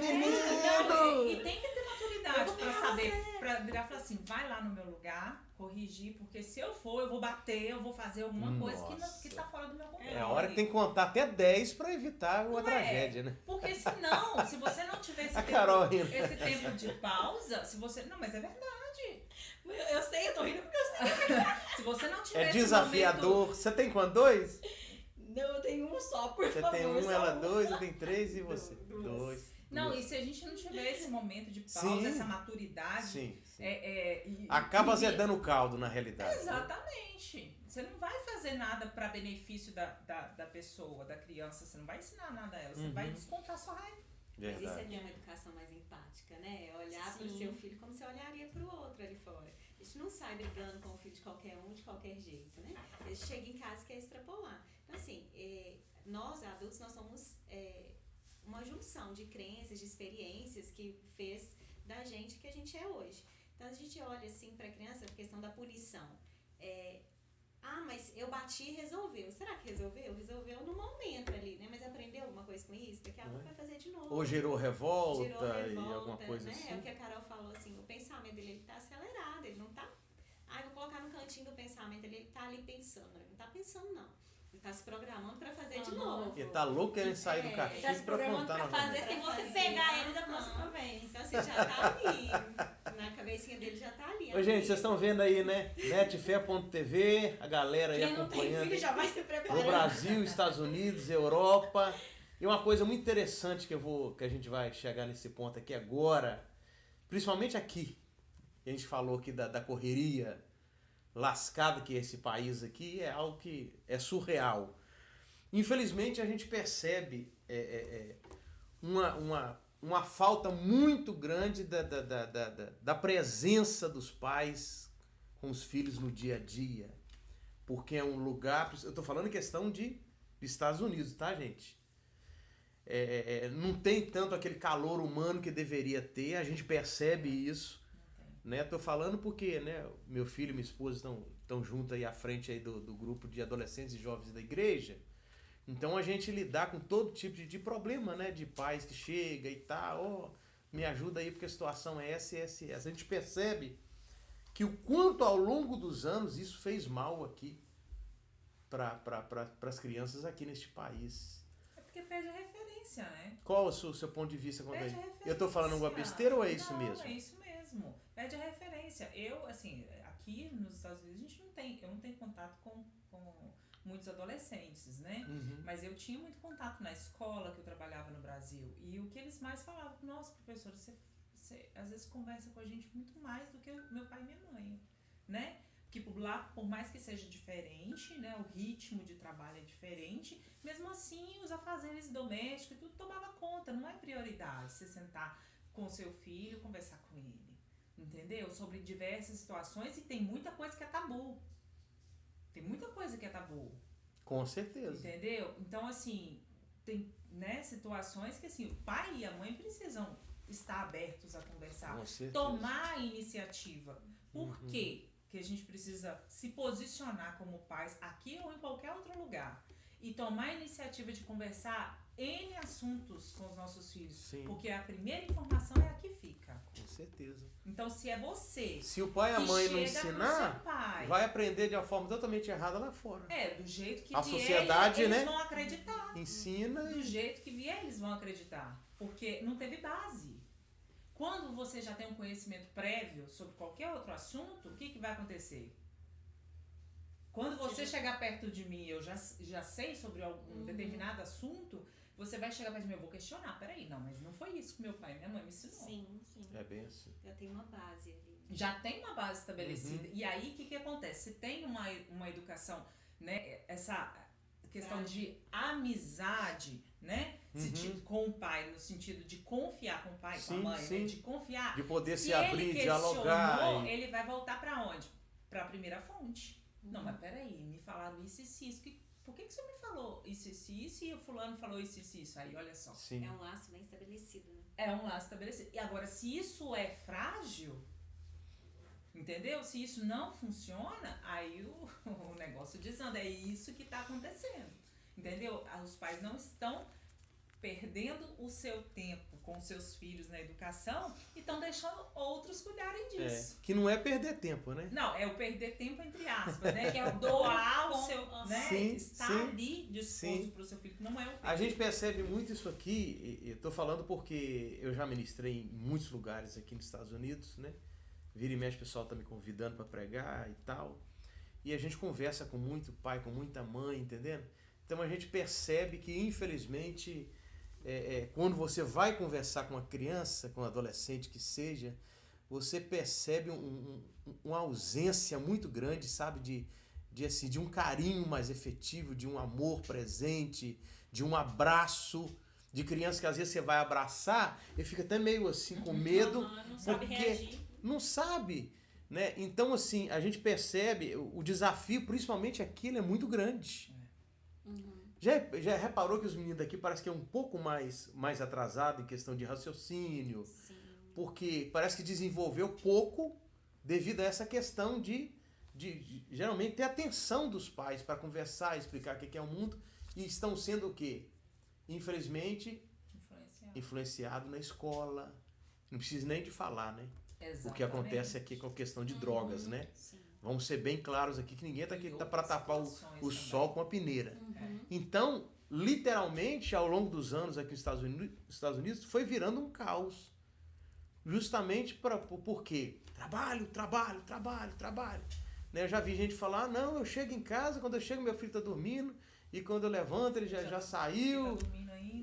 tem que ter maturidade pra saber, pra virar e falar assim, vai lá no meu lugar, corrigir, porque se eu for, eu vou bater, eu vou fazer alguma coisa que tá fora do meu controle. É a hora que tem que contar até 10 pra evitar uma tragédia, né? Porque senão, se você não tiver esse tempo de pausa, se você... Não, mas é verdade. Eu sei, eu tô rindo porque eu sei. Se você não tiver É desafiador. Momento... Você tem quanto? 2? Não, eu tenho um só, por Você favor. tem um, ela 2, eu tenho 3 e você? 2. Não, e se a gente não tiver esse momento de pausa, essa maturidade... Sim. E acaba azedando o caldo, na realidade. Exatamente. Né? Você não vai fazer nada para benefício da pessoa, da criança. Você não vai ensinar nada a ela. Você vai descontar sua raiva. Mas isso é Verdade. ter uma educação mais empática, né? É olhar para o Sim. seu filho como você olharia para o outro ali fora. A gente não sai brigando com o filho de qualquer um, de qualquer jeito, né? Ele chega em casa e quer extrapolar. Então, assim, nós adultos, nós somos uma junção de crenças, de experiências que fez da gente o que a gente é hoje. Então, a gente olha, assim, para a criança, a questão da punição. Mas eu bati e resolveu. Será que resolveu? Resolveu no momento ali, né? Mas aprendeu alguma coisa com isso? Daqui a pouco vai fazer de novo. Ou gerou revolta, Gerou revolta, e alguma coisa né? assim. É o que a Carol falou, assim, o pensamento dele, ele tá acelerado, ele não tá... vou colocar no cantinho do pensamento, ele tá ali pensando. Ele não tá pensando, não. Ele tá se programando pra fazer de novo. Ele tá louco querendo sair do Ele castigo tá se pra programando contar pra novamente. fazer sem você Fazer, pegar ele da aham. próxima vez. Então, assim, já tá ali. Na cabecinha dele já tá ali. Ô, gente, vocês estão vendo aí, né? Netfé.tv, a galera aí Quem não tem acompanhando. filho já vai se No preparando. Brasil, Estados Unidos, Europa. E uma coisa muito interessante que a gente vai chegar nesse ponto aqui agora, principalmente aqui, a gente falou aqui da correria lascada que é esse país aqui, é algo que é surreal. Infelizmente, a gente percebe uma falta muito grande da presença dos pais com os filhos no dia a dia. Porque é um lugar... Eu tô falando em questão de Estados Unidos, tá, gente? Não tem tanto aquele calor humano que deveria ter, a gente percebe isso. Né? Tô falando porque, né, meu filho e minha esposa estão juntos aí à frente aí do grupo de adolescentes e jovens da igreja. Então a gente lidar com todo tipo de problema, né? De pais que chega e tal, me ajuda aí porque a situação é essa e essa e essa. A gente percebe que o quanto ao longo dos anos isso fez mal aqui para as crianças aqui neste país. É porque perde a referência, né? Qual o seu ponto de vista quanto a Perde a isso? referência. Eu tô falando alguma besteira ou é isso mesmo? Não, é isso mesmo. Perde a referência. Eu, assim, aqui nos Estados Unidos, eu não tenho contato com muitos adolescentes, né? Uhum. Mas eu tinha muito contato na escola que eu trabalhava no Brasil. E o que eles mais falavam, nossa, professor, você às vezes conversa com a gente muito mais do que o meu pai e minha mãe, né? Que lá, por mais que seja diferente, né? O ritmo de trabalho é diferente, mesmo assim os afazeres domésticos tudo tomava conta. Não é prioridade você sentar com o seu filho e conversar com ele, entendeu? Sobre diversas situações, e tem muita coisa que é tabu. Tem muita coisa que é tabu. Com certeza. Entendeu? Então, assim, tem, né, situações que, assim, o pai e a mãe precisam estar abertos a conversar. Com certeza. Tomar a iniciativa. Por quê que a gente precisa se posicionar como pais aqui ou em qualquer outro lugar? E tomar a iniciativa de conversar N assuntos com os nossos filhos. Sim. Porque a primeira informação é a que fica. Com certeza. Então, se é você Se o pai e a que mãe não chega pro ensinar, seu pai, vai aprender de uma forma totalmente errada lá fora. do jeito que A vier, sociedade, eles né? vão acreditar. Ensina Do e... jeito que vier, eles vão acreditar. Porque não teve base. Quando você já tem um conhecimento prévio sobre qualquer outro assunto, o que vai acontecer? Quando você chegar perto de mim e eu já sei sobre algum determinado assunto, você vai chegar perto de mim, eu vou questionar. Peraí, não, mas não foi isso que meu pai e minha mãe me ensinou. Sim, sim. É bem assim. Já tem uma base ali. Já tem uma base estabelecida. E aí, o que acontece? Se tem uma educação, né, essa questão de amizade, né, com o pai, no sentido de confiar com o pai, com a Sim, mãe, sim. né, de confiar. De poder se Se abrir, ele dialogar. questionou, e- ele vai voltar pra onde? Pra primeira fonte. Não, mas peraí, me falaram isso e isso. Por que você me falou isso e isso e o fulano falou isso e isso? Aí, olha só. Sim. É um laço bem estabelecido, né? É um laço estabelecido. E agora, se isso é frágil, entendeu? Se isso não funciona, aí o negócio desanda. É isso que tá acontecendo. Entendeu? Os pais não estão perdendo o seu tempo com os seus filhos na educação e estão deixando outros cuidarem disso. Que não é perder tempo, né? Não, é o perder tempo entre aspas, né? Que é o doar o seu, né? Sim, Estar sim, ali disposto sim. pro seu filho, que não é o A gente percebe muito isso aqui, e eu tô falando porque eu já ministrei em muitos lugares aqui nos Estados Unidos, né? Vira e mexe, o pessoal tá me convidando para pregar e tal. E a gente conversa com muito pai, com muita mãe, entendendo? Então a gente percebe que, infelizmente, quando você vai conversar com uma criança, com um adolescente que seja, você percebe uma ausência muito grande, sabe? De um carinho mais efetivo, de um amor presente, de um abraço, De criança que às vezes você vai abraçar e fica até meio assim com medo, Não sabe porque reagir. não sabe, né? Então, assim, a gente percebe o desafio, principalmente aqui, ele é muito grande. Já reparou que os meninos daqui parece que é um pouco mais atrasado em questão de raciocínio, Sim. porque parece que desenvolveu pouco devido a essa questão de geralmente ter atenção dos pais para conversar, explicar o que é o mundo, e estão sendo o quê? Infelizmente, influenciado na escola. Não precisa nem de falar, né? Exatamente. O que acontece aqui com a questão de drogas, né? Sim. Vamos ser bem claros aqui que ninguém está aqui E tá para outras tapar situações o também. sol com a peneira. Uhum. Então, literalmente, ao longo dos anos aqui nos Estados Unidos, foi virando um caos. Justamente por quê? Trabalho. Né? Eu já vi gente falar, não, eu chego em casa, quando eu chego meu filho está dormindo, e quando eu levanto ele já saiu,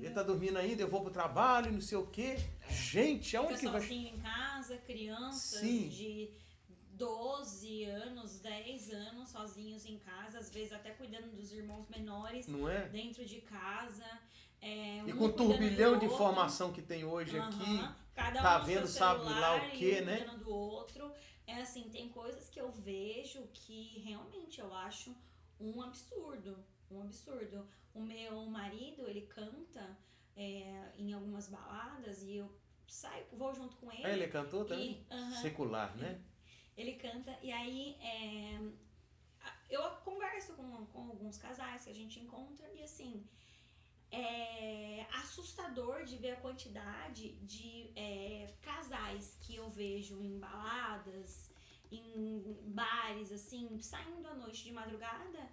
ele tá dormindo ainda, eu vou pro trabalho, não sei o quê. Gente, aonde Fica que vai... sozinho em casa, crianças Sim. de 12 anos, 10 anos sozinhos em casa, às vezes até cuidando dos irmãos menores Não é? dentro de casa. E Um com o cuidando turbilhão do de outro. informação que tem hoje aqui, Cada tá no vendo, seu sabe lá celular o quê, e um né? cuidando do outro. É assim, tem coisas que eu vejo que realmente eu acho um absurdo. Um absurdo. O meu marido, ele canta em algumas baladas e eu vou junto com ele. Ele cantou também? Secular, né? Ele canta e aí eu converso com alguns casais que a gente encontra e assim, é assustador de ver a quantidade de casais que eu vejo em baladas, em bares, assim, saindo à noite de madrugada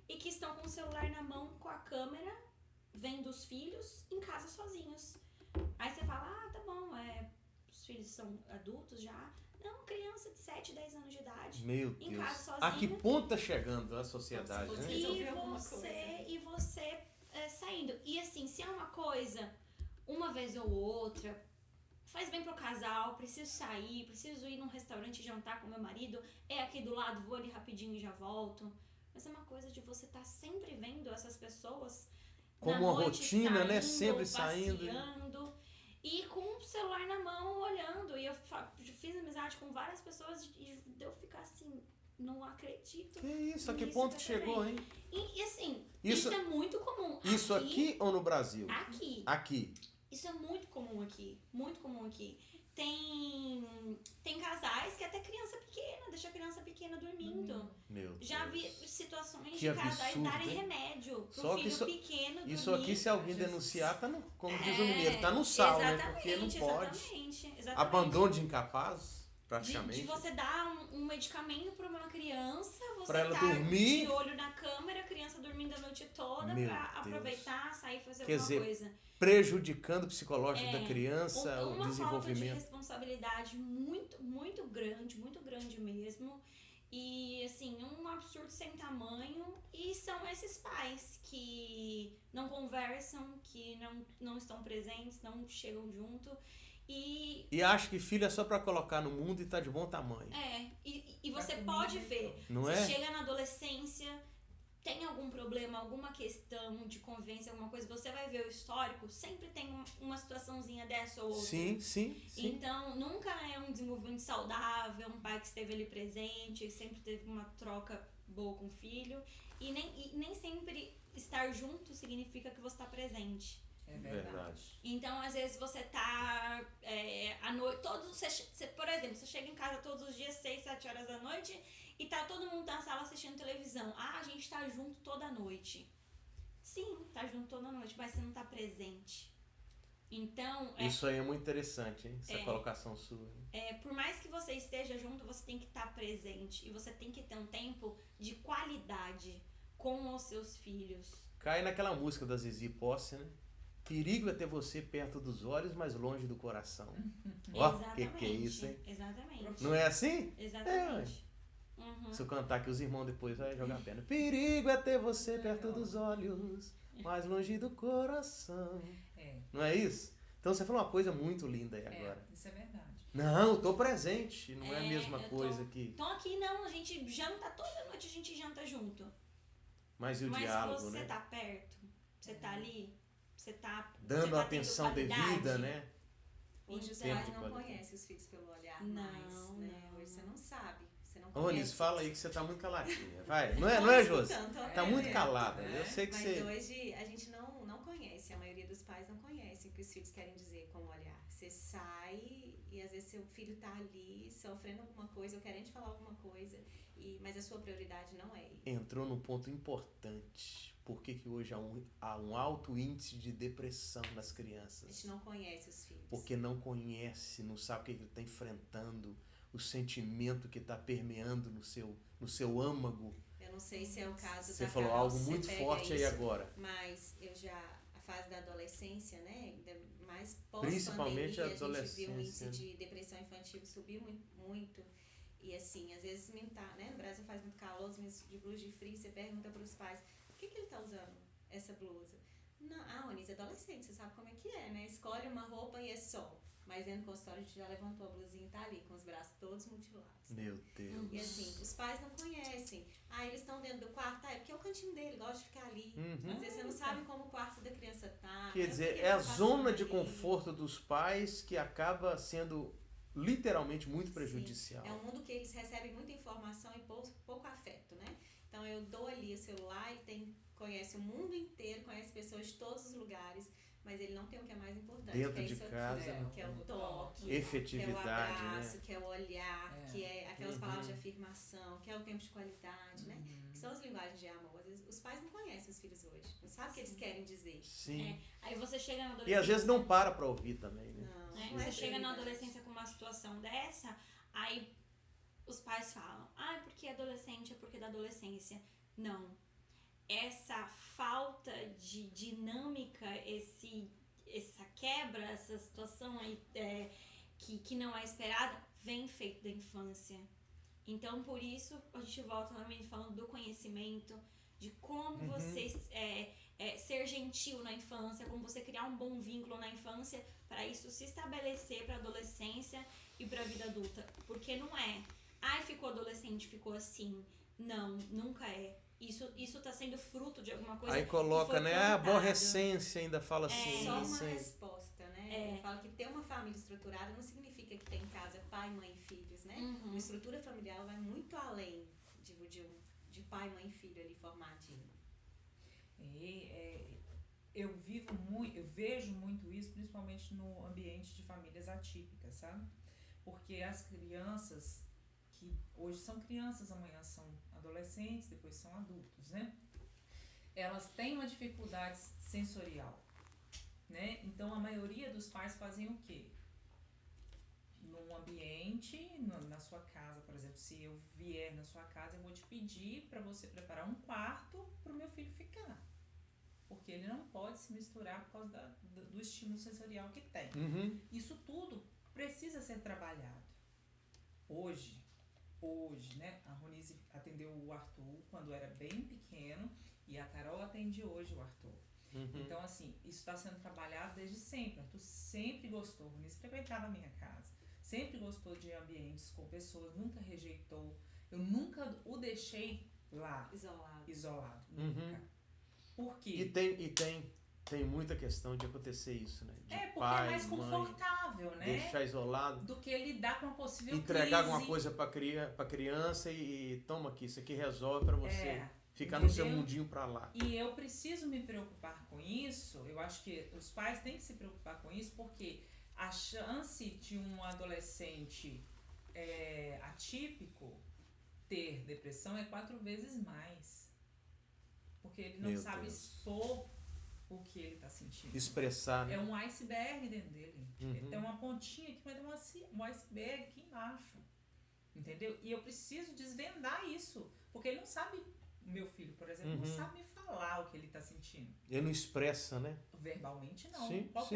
e que estão com o celular na mão, com a câmera, vendo os filhos em casa sozinhos. Aí você fala, tá bom, os filhos são adultos já. Não, criança de 7, 10 anos de idade. Meu em Deus. casa sozinha. A que ponto tá chegando a sociedade, Como se né? fosse resolver alguma coisa. E você saindo. E assim, se é uma coisa, uma vez ou outra, faz bem pro casal, preciso sair, preciso ir num restaurante jantar com meu marido, é aqui do lado, vou ali rapidinho e já volto. Mas é uma coisa de você estar sempre vendo essas pessoas Como na uma noite, rotina, né? saindo, Sempre saindo. passeando, e com o celular na mão, olhando. E eu fiz amizade com várias pessoas e eu ficar assim, não acredito. Que isso? A que nisso ponto que também. chegou, hein? E assim, Isso- isso é muito comum. Isso aqui ou no Brasil? Aqui. Aqui. Isso é muito comum aqui. Muito comum aqui. Tem casais que até criança pequena, deixa a criança pequena dormindo. Meu Já Deus. vi situações Que de casais absurdo, darem hein? remédio pro Só que filho isso- pequeno dormir. Isso aqui, se alguém Jesus. denunciar, tá no, como diz o mineiro, tá no sal, né? Porque não pode. Exatamente. Abandono de incapaz, De praticamente. você dar um medicamento pra uma criança, você Pra ela tá dormir. de olho na câmera, a criança dormindo a noite toda Meu pra Deus. aproveitar, sair e fazer Quer alguma dizer, coisa. Prejudicando o psicológico da criança, Uma o falta de desenvolvimento. responsabilidade muito grande mesmo. E assim, um absurdo sem tamanho. E são esses pais que não conversam, que não estão presentes, não chegam junto. E E acho que filho é só pra colocar no mundo e tá de bom tamanho. e você Pra pode comer, ver. Não Você é? chega na adolescência, tem algum problema, alguma questão de convivência, alguma coisa, você vai ver o histórico, sempre tem uma situaçãozinha dessa ou outra. Sim. Então, nunca é um desenvolvimento saudável, um pai que esteve ali presente, sempre teve uma troca boa com o filho. E nem sempre estar junto significa que você está presente. É verdade. Verdade. Então, às vezes, você tá à noite, por exemplo, você chega em casa todos os dias, 6, 7 horas da noite, e tá todo mundo na sala assistindo televisão. Ah, a gente tá junto toda noite. Sim, tá junto toda noite, mas você não tá presente. Então, Isso aí é muito interessante, hein? Essa colocação sua. por mais que você esteja junto, você tem que estar presente. E você tem que ter um tempo de qualidade com os seus filhos. Cai naquela música da Zizi Posse, né? Perigo é ter você perto dos olhos, mas longe do coração. Ó, que é isso, hein? Exatamente. Não é assim? Exatamente. Uhum. Se eu cantar aqui, os irmãos depois vai jogar a pena. Perigo é ter você perto dos olhos, mas longe do coração. Não é isso? Então você falou uma coisa muito linda aí agora. Isso é verdade. Não, eu tô presente. Não é a mesma coisa que... Então aqui não, a gente janta, toda noite a gente janta junto. Mas e o Mas diálogo, você né? tá perto, você tá ali, Você tá Dando você a tá tendo atenção qualidade? devida, né? Hoje os Então, pais de não qualidade. conhecem os filhos pelo olhar Não, mais, né? não, Hoje você não. não sabe. Você não Ô, conhece. Ronise, fala aí que você tá muito caladinha. Vai. Não Tô é, Josi? escutando, tô Tá muito aprendendo. calada. É. Eu sei que Mas você... hoje a gente não conhece, a maioria dos pais não conhece o que os filhos querem dizer com o olhar. Você sai e às vezes seu filho tá ali sofrendo alguma coisa ou querendo te falar alguma coisa, mas a sua prioridade não é ele. Entrou num ponto importante. Por que que hoje há um alto índice de depressão nas A crianças? gente não conhece os filhos. Porque não conhece, não sabe o que ele está enfrentando, o sentimento que está permeando no seu âmago. Eu não sei se é o caso Você da falou Carol, algo se muito pega forte aí isso, agora. Mas eu já, a fase da adolescência, né, ainda mais Principalmente pós-pandemia, a a gente viu o índice adolescência. de depressão infantil subir muito. E assim, às vezes né, no Brasil faz muito calor, os meninos de blusa de frio, você pergunta para os pais, por que ele tá usando essa blusa? Não, Anísio, é adolescente, você sabe como é que é, né? Escolhe uma roupa e é sol. Mas dentro do consultório a gente já levantou a blusinha e tá ali, com os braços todos mutilados. Meu Deus. E assim, os pais não conhecem. Eles estão dentro do quarto, é porque é o cantinho dele, gosta de ficar ali. Uhum. Às vezes você não sabe como o quarto da criança tá. Quer o dizer, que é a ele tá zona passando de ali. conforto dos pais que acaba sendo literalmente muito prejudicial. É um mundo que eles recebem muita informação e pouco afeto, né? Então eu dou ali o celular e conhece o mundo inteiro, conhece pessoas de todos os lugares, mas ele não tem o que é mais importante. Dentro que é de isso aqui, casa. que é o toque, Efetividade, que é o abraço, né? que é o olhar, que é aquelas Uhum. palavras de afirmação, que é o tempo de qualidade, né? Que são as linguagens de amor. Às vezes, os pais não conhecem os filhos hoje, não sabem o que eles querem dizer. Sim. Aí você chega na E adolescência. às vezes não para ouvir também, né? Não, Né? não é Você chega na prioridade. adolescência com uma situação dessa, aí os pais falam, é porque é adolescente, é porque é da adolescência. Não. Essa falta de dinâmica, essa quebra, essa situação aí que não é esperada, vem feito da infância. Então, por isso, a gente volta novamente falando do conhecimento, de como você ser gentil na infância, como você criar um bom vínculo na infância, para isso se estabelecer para a adolescência e para a vida adulta. Porque não é, ficou adolescente, ficou assim. Não, nunca é. Isso tá sendo fruto de alguma coisa. Aí coloca, que foi né? A plantado. aborrecência, ainda fala assim. Só uma sim. resposta, né? Eu falo que ter uma família estruturada não significa que tem em casa pai, mãe e filhos, né? Uhum. Uma estrutura familiar vai muito além de pai, mãe e filho ali formadinho. Eu vejo muito isso, principalmente no ambiente de famílias atípicas, sabe? Porque as crianças, que hoje são crianças, amanhã são adolescentes, depois são adultos, né? Elas têm uma dificuldade sensorial, né? Então a maioria dos pais fazem o quê? Num ambiente, na sua casa, por exemplo, se eu vier na sua casa, eu vou te pedir para você preparar um quarto para o meu filho ficar. Porque ele não pode se misturar por causa do estímulo sensorial que tem. Uhum. Isso tudo precisa ser trabalhado. Hoje, né? A Ronise atendeu o Arthur quando era bem pequeno e a Carol atende hoje o Arthur. Uhum. Então, assim, isso está sendo trabalhado desde sempre. Arthur sempre gostou. Ronise frequentava a minha casa. Sempre gostou de ambientes com pessoas, nunca rejeitou. Eu nunca o deixei lá, isolado. Nunca. Por quê? E tem muita questão de acontecer isso, né? De Porque pai, é mais mãe, confortável, né? deixar isolado, Do que lidar com a possível entregar crise. alguma coisa pra criança e toma aqui, isso aqui resolve pra você ficar no entendeu? seu mundinho pra lá. E eu preciso me preocupar com isso. Eu acho que os pais têm que se preocupar com isso, porque a chance de um adolescente atípico ter depressão é 4 vezes mais. Porque ele não Meu sabe Deus. expor o que ele está sentindo. Expressar, né? É um iceberg dentro dele. Uhum. Ele tem uma pontinha aqui, mas tem um iceberg aqui embaixo. Entendeu? E eu preciso desvendar isso. Porque ele não sabe, meu filho, por exemplo, não sabe me falar o que ele está sentindo. Ele não expressa, né? Verbalmente, não. Sim, Qual que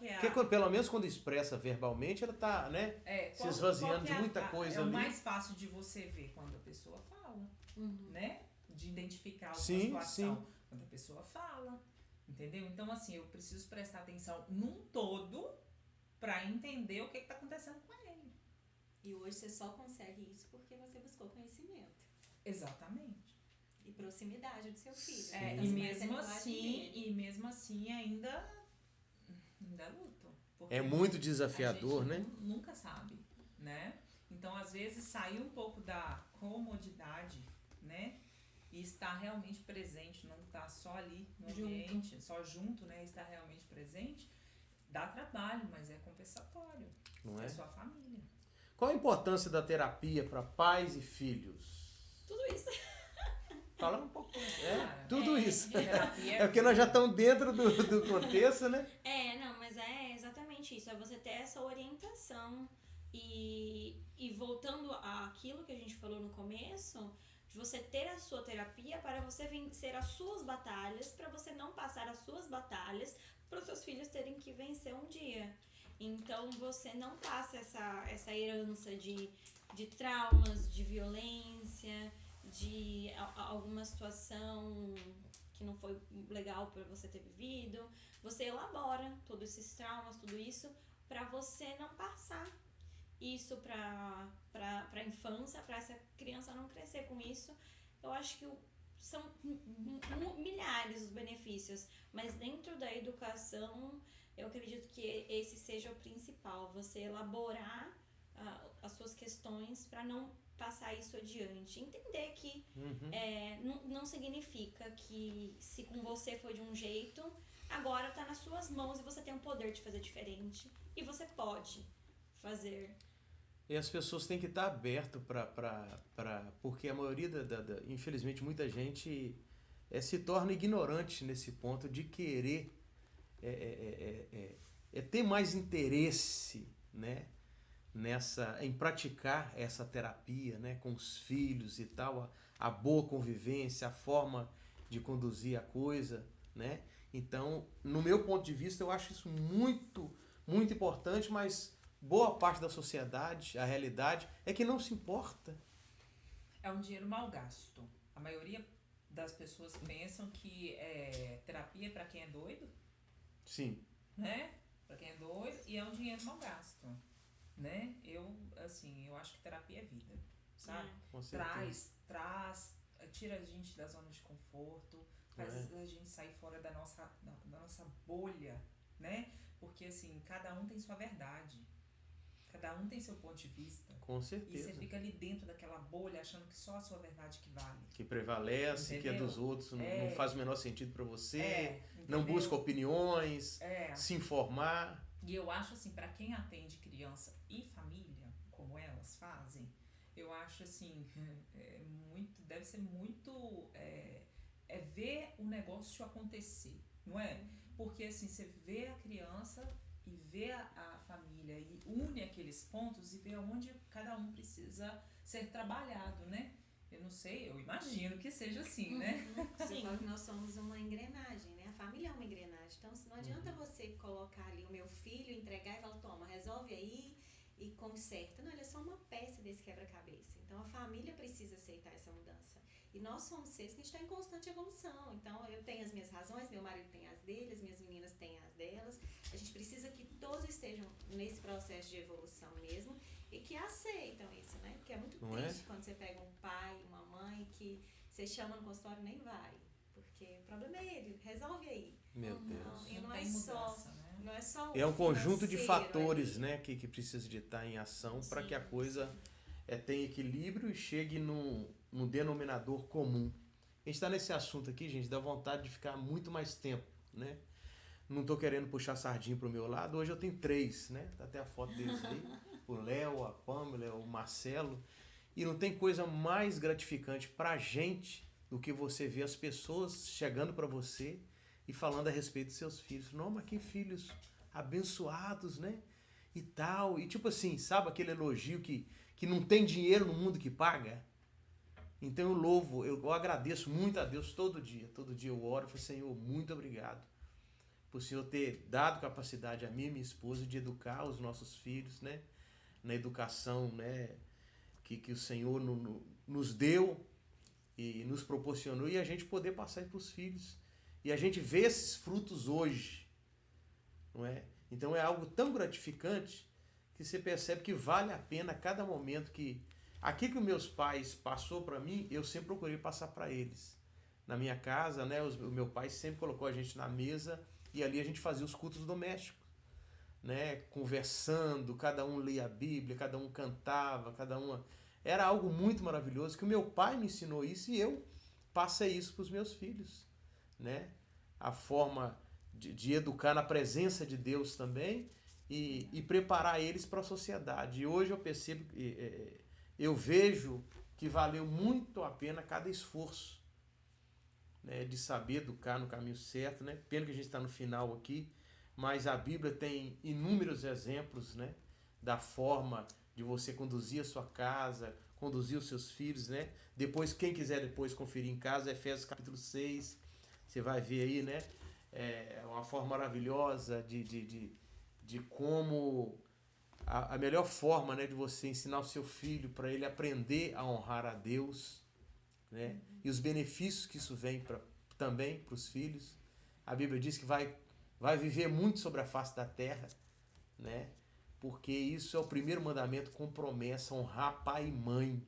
é a... Porque pelo menos quando expressa verbalmente, ela tá, né? Se esvaziando de muita coisa é ali. o mais fácil de você ver quando a pessoa fala, né? De identificar alguma Sim, situação. sim. Quando a pessoa fala, entendeu? Então, assim, eu preciso prestar atenção num todo pra entender o que tá acontecendo com ele. E hoje você só consegue isso porque você buscou conhecimento. Exatamente. E proximidade do seu filho. É, Então, e você mesmo conhece a linguagem dele. mesmo assim ainda luto. Porque É muito a desafiador, gente né? Nunca sabe, né? Então, às vezes, sair um pouco da comodidade, né? E estar realmente presente, não estar só ali no Junto. ambiente, só junto, né? Estar realmente presente, dá trabalho, mas é compensatório. Não É é? sua família. Qual a importância da terapia para pais e filhos? Tudo isso. Fala um pouco. Cara, Tudo é, isso. Terapia É porque nós já estamos dentro do contexto, né? Não, mas é exatamente isso. É você ter essa orientação e voltando àquilo que a gente falou no começo, de você ter a sua terapia para você vencer as suas batalhas, para você não passar as suas batalhas para os seus filhos terem que vencer um dia. Então você não passa essa herança de traumas, de violência, de alguma situação que não foi legal para você ter vivido. Você elabora todos esses traumas, tudo isso, para você não passar isso para a infância, para essa criança não crescer com isso. Eu acho que são milhares os benefícios, mas dentro da educação eu acredito que esse seja o principal, você elaborar as suas questões para não passar isso adiante. Entender que não significa que se com você foi de um jeito, agora tá nas suas mãos e você tem o poder de fazer diferente. E você pode fazer. E as pessoas têm que estar abertas porque a maioria infelizmente, muita gente se torna ignorante nesse ponto de querer ter mais interesse, né? Em praticar essa terapia, né, com os filhos e tal, a boa convivência, a forma de conduzir a coisa, né? Então, no meu ponto de vista, eu acho isso muito, muito importante, mas boa parte da sociedade, a realidade, é que não se importa. É um dinheiro mal gasto. A maioria das pessoas pensam que terapia é para quem é doido, Sim. né? Para quem é doido, e é um dinheiro mal gasto. Né? Eu acho que terapia é vida, sabe? Com certeza. Tira a gente da zona de conforto, faz a gente sair fora da nossa bolha, né? Porque assim, cada um tem sua verdade, cada um tem seu ponto de vista. Com certeza. E você fica ali dentro daquela bolha achando que só a sua verdade que vale. Que prevalece, Entendeu? que é dos outros, não faz o menor sentido para você, não entendeu? busca opiniões, se informar. E eu acho assim, para quem atende criança e família, como elas fazem, eu acho assim, deve ser muito ver o negócio acontecer, não é? Porque assim, você vê a criança e vê a família e une aqueles pontos e vê onde cada um precisa ser trabalhado, né? Eu não sei, eu imagino que seja assim, né? Você fala que nós somos uma engrenagem, né? A família é uma engrenagem. Então, não adianta você colocar ali o meu filho, entregar e falar, toma, resolve aí e conserta. Não, ele é só uma peça desse quebra-cabeça. Então, a família precisa aceitar essa mudança. E nós somos seres que a gente está em constante evolução. Então, eu tenho as minhas razões, meu marido tem as dele, as minhas meninas têm as delas. A gente precisa que todos estejam nesse processo de evolução mesmo e que aceitam isso, né? Porque é muito triste quando você pega um pai, uma mãe que você chama no consultório e nem vai. Porque o problema é ele, resolve aí. Meu Deus. E não tem é só... mudança, né? Não é só É um conjunto de financeiro fatores, ali. né, que precisa de estar em ação para Sim, que a coisa tenha equilíbrio e chegue num denominador comum. A gente está nesse assunto aqui, gente, dá vontade de ficar muito mais tempo, né? Não estou querendo puxar sardinha pro meu lado, hoje eu tenho 3, né? Tá até a foto deles aí, o Léo, a Pâmela, o Marcelo, e não tem coisa mais gratificante pra gente do que você ver as pessoas chegando para você e falando a respeito dos seus filhos. Não, mas que filhos abençoados, né? E tal. E tipo assim, sabe aquele elogio que não tem dinheiro no mundo que paga? Então eu louvo, eu agradeço muito a Deus todo dia. Todo dia eu oro e falo, Senhor, muito obrigado por Senhor ter dado capacidade a mim e minha esposa de educar os nossos filhos, né? Na educação, né? Que o Senhor nos deu e nos proporcionou e a gente poder passar para os filhos. E a gente vê esses frutos hoje, não é? Então é algo tão gratificante que você percebe que vale a pena cada momento que... Aquilo que meus pais passou para mim, eu sempre procurei passar para eles. na minha casa, né? O meu pai sempre colocou a gente na mesa e ali a gente fazia os cultos domésticos, né? Conversando, cada um lia a Bíblia, cada um cantava, Era algo muito maravilhoso que o meu pai me ensinou isso e eu passei isso para os meus filhos, né? A forma de educar na presença de Deus também e preparar eles para a sociedade. E hoje eu percebo, eu vejo que valeu muito a pena cada esforço, né, de saber educar no caminho certo, né? Pena que a gente está no final aqui, mas a Bíblia tem inúmeros exemplos, né, da forma de você conduzir a sua casa, conduzir os seus filhos, né? Depois, quem quiser depois conferir em casa, Efésios capítulo 6, você vai ver aí, né? É uma forma maravilhosa de como a melhor forma, né, de você ensinar o seu filho para ele aprender a honrar a Deus, né? E os benefícios que isso vem também para os filhos. A Bíblia diz que vai viver muito sobre a face da terra, né? Porque isso é o primeiro mandamento com promessa, honrar pai e mãe.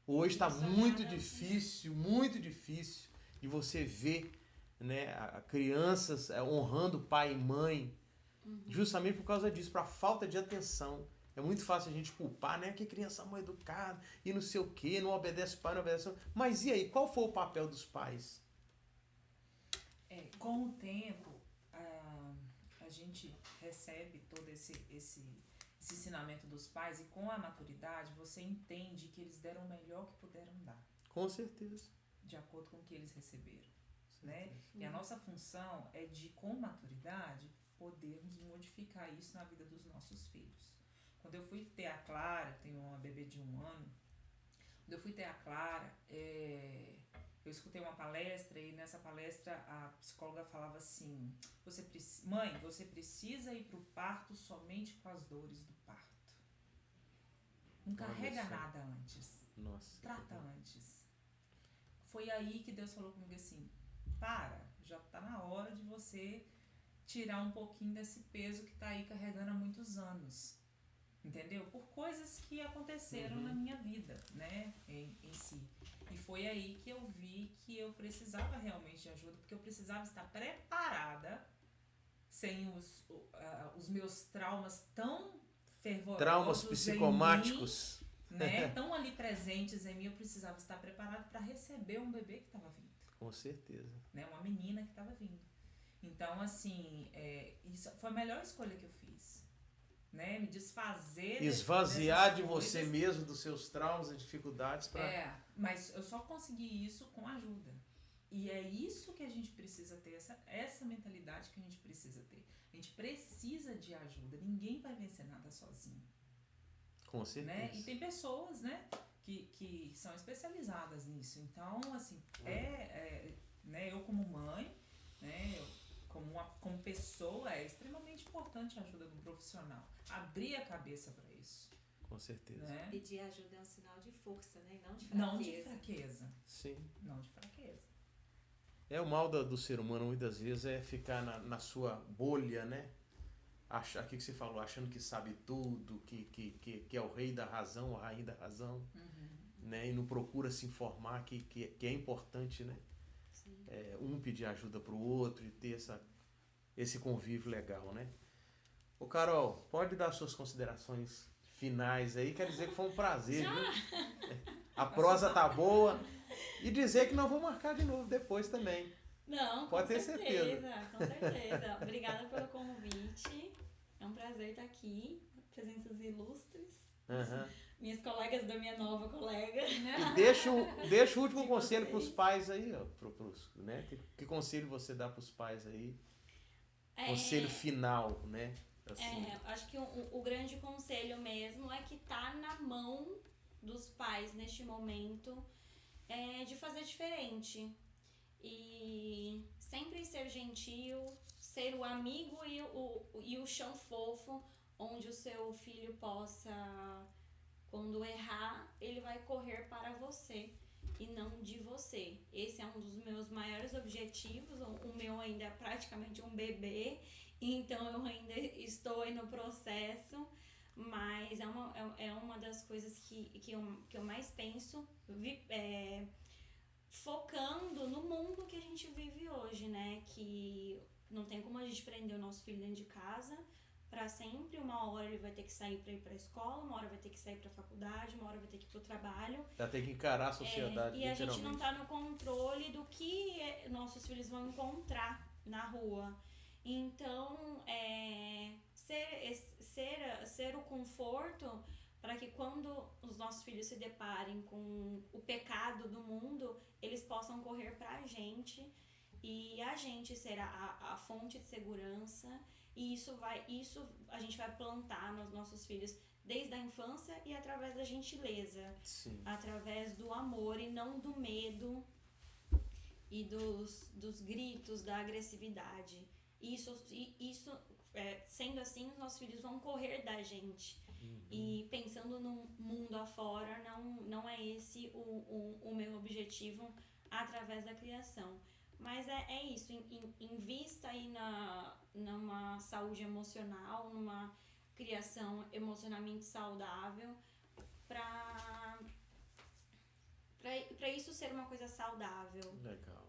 Hoje está muito difícil de você ver, né, crianças honrando pai e mãe, justamente por causa disso, para falta de atenção. É muito fácil a gente culpar, né? Que criança mal educada e não sei o quê, não obedece pai, não obedece mãe. Mas e aí, qual foi o papel dos pais? Com o tempo, a gente recebe todo esse ensinamento dos pais e com a maturidade você entende que eles deram o melhor que puderam dar. Com certeza. De acordo com o que eles receberam, né? E a nossa função é de, com maturidade, podermos modificar isso na vida dos nossos filhos. Quando eu fui ter a Clara, tenho uma bebê de 1 ano, quando eu fui ter a Clara, eu escutei uma palestra e nessa palestra a psicóloga falava assim, mãe, você precisa ir para o parto somente com as dores do parto. Não carrega nada antes. Nossa. Trata antes. Foi aí que Deus falou comigo assim, já está na hora de você tirar um pouquinho desse peso que está aí carregando há muitos anos. Entendeu? Por coisas que aconteceram na minha vida, né? Em si. E foi aí que eu vi que eu precisava realmente de ajuda, porque eu precisava estar preparada, sem os meus traumas tão fervorosos. Traumas psicomáticos. Em mim, né? Tão ali presentes em mim, eu precisava estar preparada para receber um bebê que estava vindo. Com certeza. Né? Uma menina que estava vindo. Então, assim, isso foi a melhor escolha que eu fiz. Né? Me desfazer esvaziar de você mesmo, dos seus traumas e dificuldades para... mas eu só consegui isso com ajuda. E é isso que a gente precisa ter, essa mentalidade que a gente precisa ter. A gente precisa de ajuda. Ninguém vai vencer nada sozinho. Com certeza. Né? E tem pessoas, né, que são especializadas nisso. Então, assim, né, eu como mãe, né, como pessoa, é extremamente importante a ajuda de um profissional. Abrir a cabeça para isso. Com certeza. Né? Pedir ajuda é um sinal de força, né? Não de fraqueza. Sim. Não de fraqueza. O mal do ser humano, muitas vezes, é ficar na sua bolha, né? Achar, o que você falou, achando que sabe tudo, que é o rei da razão, a rainha da razão, né? E não procura se informar que é importante, né? Um pedir ajuda pro outro e ter esse convívio legal, né? Ô Carol, pode dar suas considerações finais aí, quer dizer que foi um prazer, viu? A prosa tá boa. E dizer que nós vamos marcar de novo depois também. Não, pode ter certeza. Com certeza. Obrigada pelo convite. É um prazer estar aqui, presenças ilustres. Minhas colegas da minha nova colega. E deixa o último conselho para os pais aí, ó, né? Que conselho você dá para os pais aí? Conselho final, né? Assim. Acho que o grande conselho mesmo é que tá na mão dos pais neste momento de fazer diferente. E sempre ser gentil, ser o amigo e o chão fofo, onde o seu filho possa, quando errar, ele vai correr para você e não de você. Esse é um dos meus maiores objetivos. O meu ainda é praticamente um bebê, então eu ainda estou aí no processo, mas é uma das coisas que eu mais penso, focando no mundo que a gente vive hoje, né? Que não tem como a gente prender o nosso filho dentro de casa pra sempre. Uma hora ele vai ter que sair pra ir pra escola, uma hora vai ter que sair pra faculdade, uma hora vai ter que ir pro trabalho. Já tem que encarar a sociedade, E a gente literalmente. não tá no controle do que nossos filhos vão encontrar na rua. Então, ser o conforto para que quando os nossos filhos se deparem com o pecado do mundo, eles possam correr pra gente e a gente ser a fonte de segurança. E isso a gente vai plantar nos nossos filhos desde a infância e através da gentileza, Sim. através do amor e não do medo e dos gritos, da agressividade. Sendo assim, os nossos filhos vão correr da gente. E pensando no mundo afora, não é esse o meu objetivo através da criação. Mas é isso, invista aí numa saúde emocional, numa criação emocionalmente saudável, pra isso ser uma coisa saudável. Legal.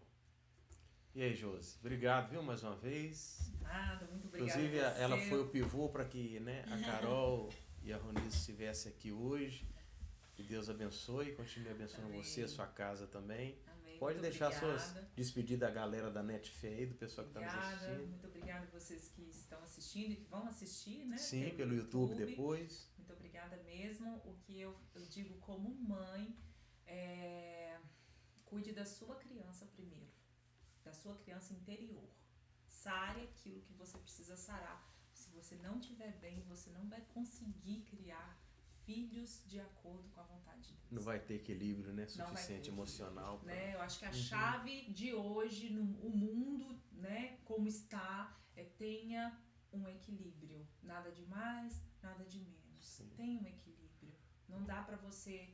E aí, Josi? Obrigado, viu, mais uma vez. Nada, muito obrigada. Inclusive, ela foi o pivô para que, né, a Carol e a Ronise estivessem aqui hoje. Que Deus abençoe e continue abençoando Amém. você, a sua casa também. Amém. Pode Muito deixar obrigada. suas despedidas da galera da Netfé aí, do pessoal que está nos Obrigada, assistindo. muito obrigada a vocês que estão assistindo e que vão assistir, né? Sim, pelo YouTube depois. Muito obrigada mesmo. O que eu digo como mãe cuide da sua criança primeiro, da sua criança interior. Sare aquilo que você precisa sarar. Se você não estiver bem, você não vai conseguir criar filhos de acordo com a vontade de Deus. Não vai ter equilíbrio, né, Não vai suficiente ter, emocional. né? Eu acho que a chave de hoje, o mundo, né, como está, tenha um equilíbrio. Nada de mais, nada de menos. Sim. Tem um equilíbrio. Não dá pra você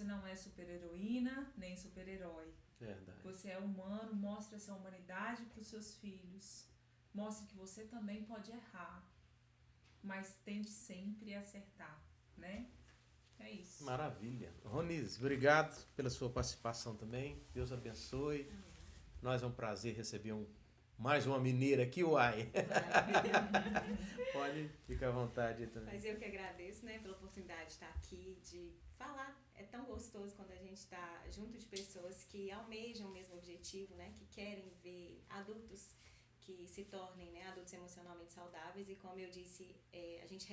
não é super-heroína nem super-herói. Verdade. Você é humano, mostre essa humanidade para os seus filhos. Mostre que você também pode errar, mas tente sempre acertar, né? É isso. Maravilha. Ronise, obrigado pela sua participação também. Deus abençoe. Nós é um prazer receber mais uma mineira aqui, uai. Pode ficar à vontade aí também. Mas eu que agradeço, né, pela oportunidade de estar aqui, de falar. É tão gostoso quando a gente está junto de pessoas que almejam o mesmo objetivo, né, que querem ver adultos que se tornem, né, adultos emocionalmente saudáveis. E como eu disse, a gente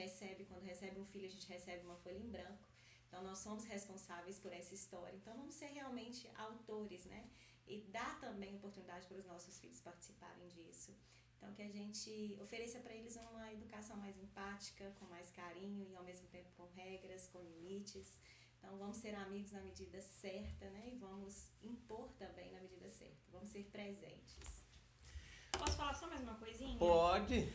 quando recebe um filho, a gente recebe uma folha em branco. Então nós somos responsáveis por essa história. Então vamos ser realmente autores, né? E dar também oportunidade para os nossos filhos participarem disso. Então que a gente ofereça para eles uma educação mais empática, com mais carinho e ao mesmo tempo com regras, com limites. Então vamos ser amigos na medida certa, né? E vamos impor também na medida certa. Vamos ser presentes. Posso falar só mais uma coisinha? Pode.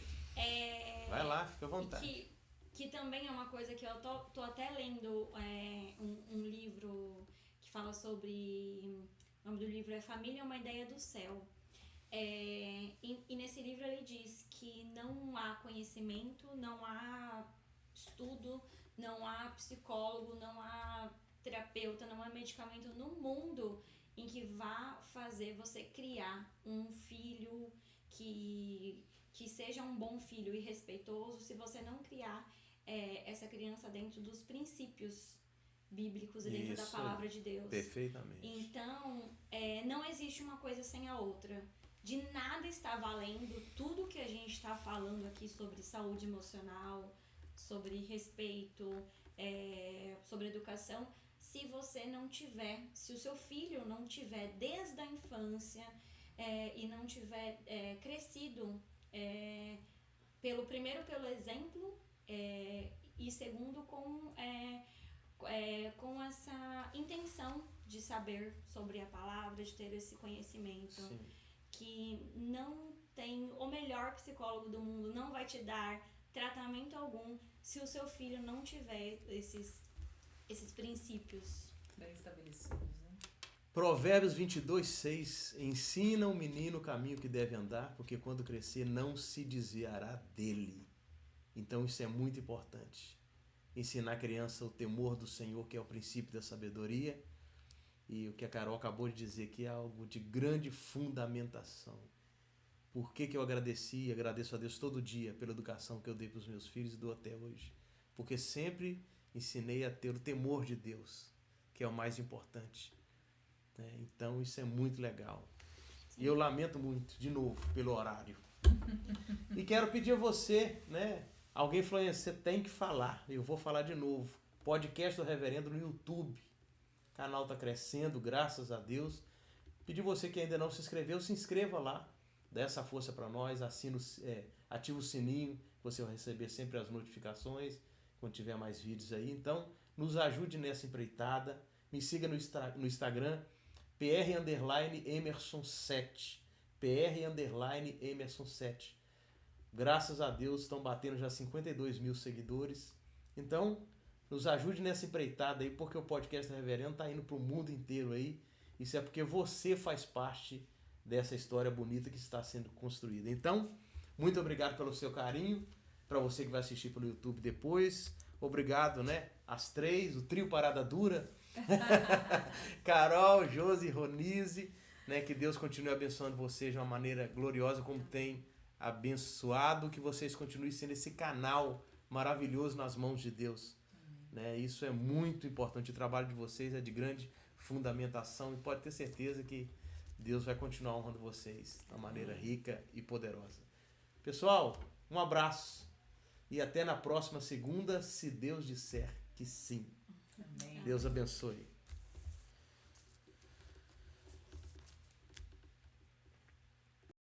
Vai lá, fica à vontade. Que também é uma coisa que eu tô até lendo um livro que fala sobre... O nome do livro é Família é uma Ideia do Céu. E nesse livro ele diz que não há conhecimento, não há estudo, não há psicólogo, não há terapeuta, não há medicamento no mundo em que vá fazer você criar um filho que seja um bom filho e respeitoso se você não criar essa criança dentro dos princípios bíblicos e dentro da palavra de Deus. Perfeitamente. Então, não existe uma coisa sem a outra. De nada está valendo tudo que a gente está falando aqui sobre saúde emocional, sobre respeito, sobre educação, se você não tiver, se o seu filho não tiver desde a infância e não tiver crescido primeiro pelo exemplo e segundo com essa intenção de saber sobre a palavra, de ter esse conhecimento. Sim. Que não tem o melhor psicólogo do mundo, não vai te dar tratamento algum se o seu filho não tiver esses princípios Bem estabelecidos, né? Provérbios 22:6. Ensina o menino o caminho que deve andar, porque quando crescer não se desviará dele. Então isso é muito importante. Ensinar a criança o temor do Senhor, que é o princípio da sabedoria, E o que a Carol acabou de dizer aqui é algo de grande fundamentação. Por que eu agradeço a Deus todo dia pela educação que eu dei para os meus filhos e dou até hoje? Porque sempre ensinei a ter o temor de Deus, que é o mais importante. Né? Então isso é muito legal. E eu lamento muito, de novo, pelo horário. E quero pedir a você, né? Alguém falou, você tem que falar. Eu vou falar de novo. Podcast do Reverendo no YouTube. O canal está crescendo, graças a Deus. Pedir você que ainda não se inscreveu, se inscreva lá. Dê essa força para nós, ativa o sininho, você vai receber sempre as notificações quando tiver mais vídeos aí. Então, nos ajude nessa empreitada. Me siga no Instagram, PR_Emerson7. PR_Emerson7. Graças a Deus estão batendo já 52 mil seguidores. Então, nos ajude nessa empreitada aí, porque o podcast Reverendo está indo para o mundo inteiro aí. Isso é porque você faz parte dessa história bonita que está sendo construída. Então, muito obrigado pelo seu carinho. Para você que vai assistir pelo YouTube depois. Obrigado, né? As três, o trio Parada Dura. Carol, Josi, Ronise. Né? Que Deus continue abençoando vocês de uma maneira gloriosa, como tem abençoado. Que vocês continuem sendo esse canal maravilhoso nas mãos de Deus. Né? Isso é muito importante. O trabalho de vocês é de grande fundamentação e pode ter certeza que Deus vai continuar honrando vocês de uma maneira rica e poderosa. Pessoal, um abraço e até na próxima segunda, se Deus disser que sim. Amém. Deus abençoe.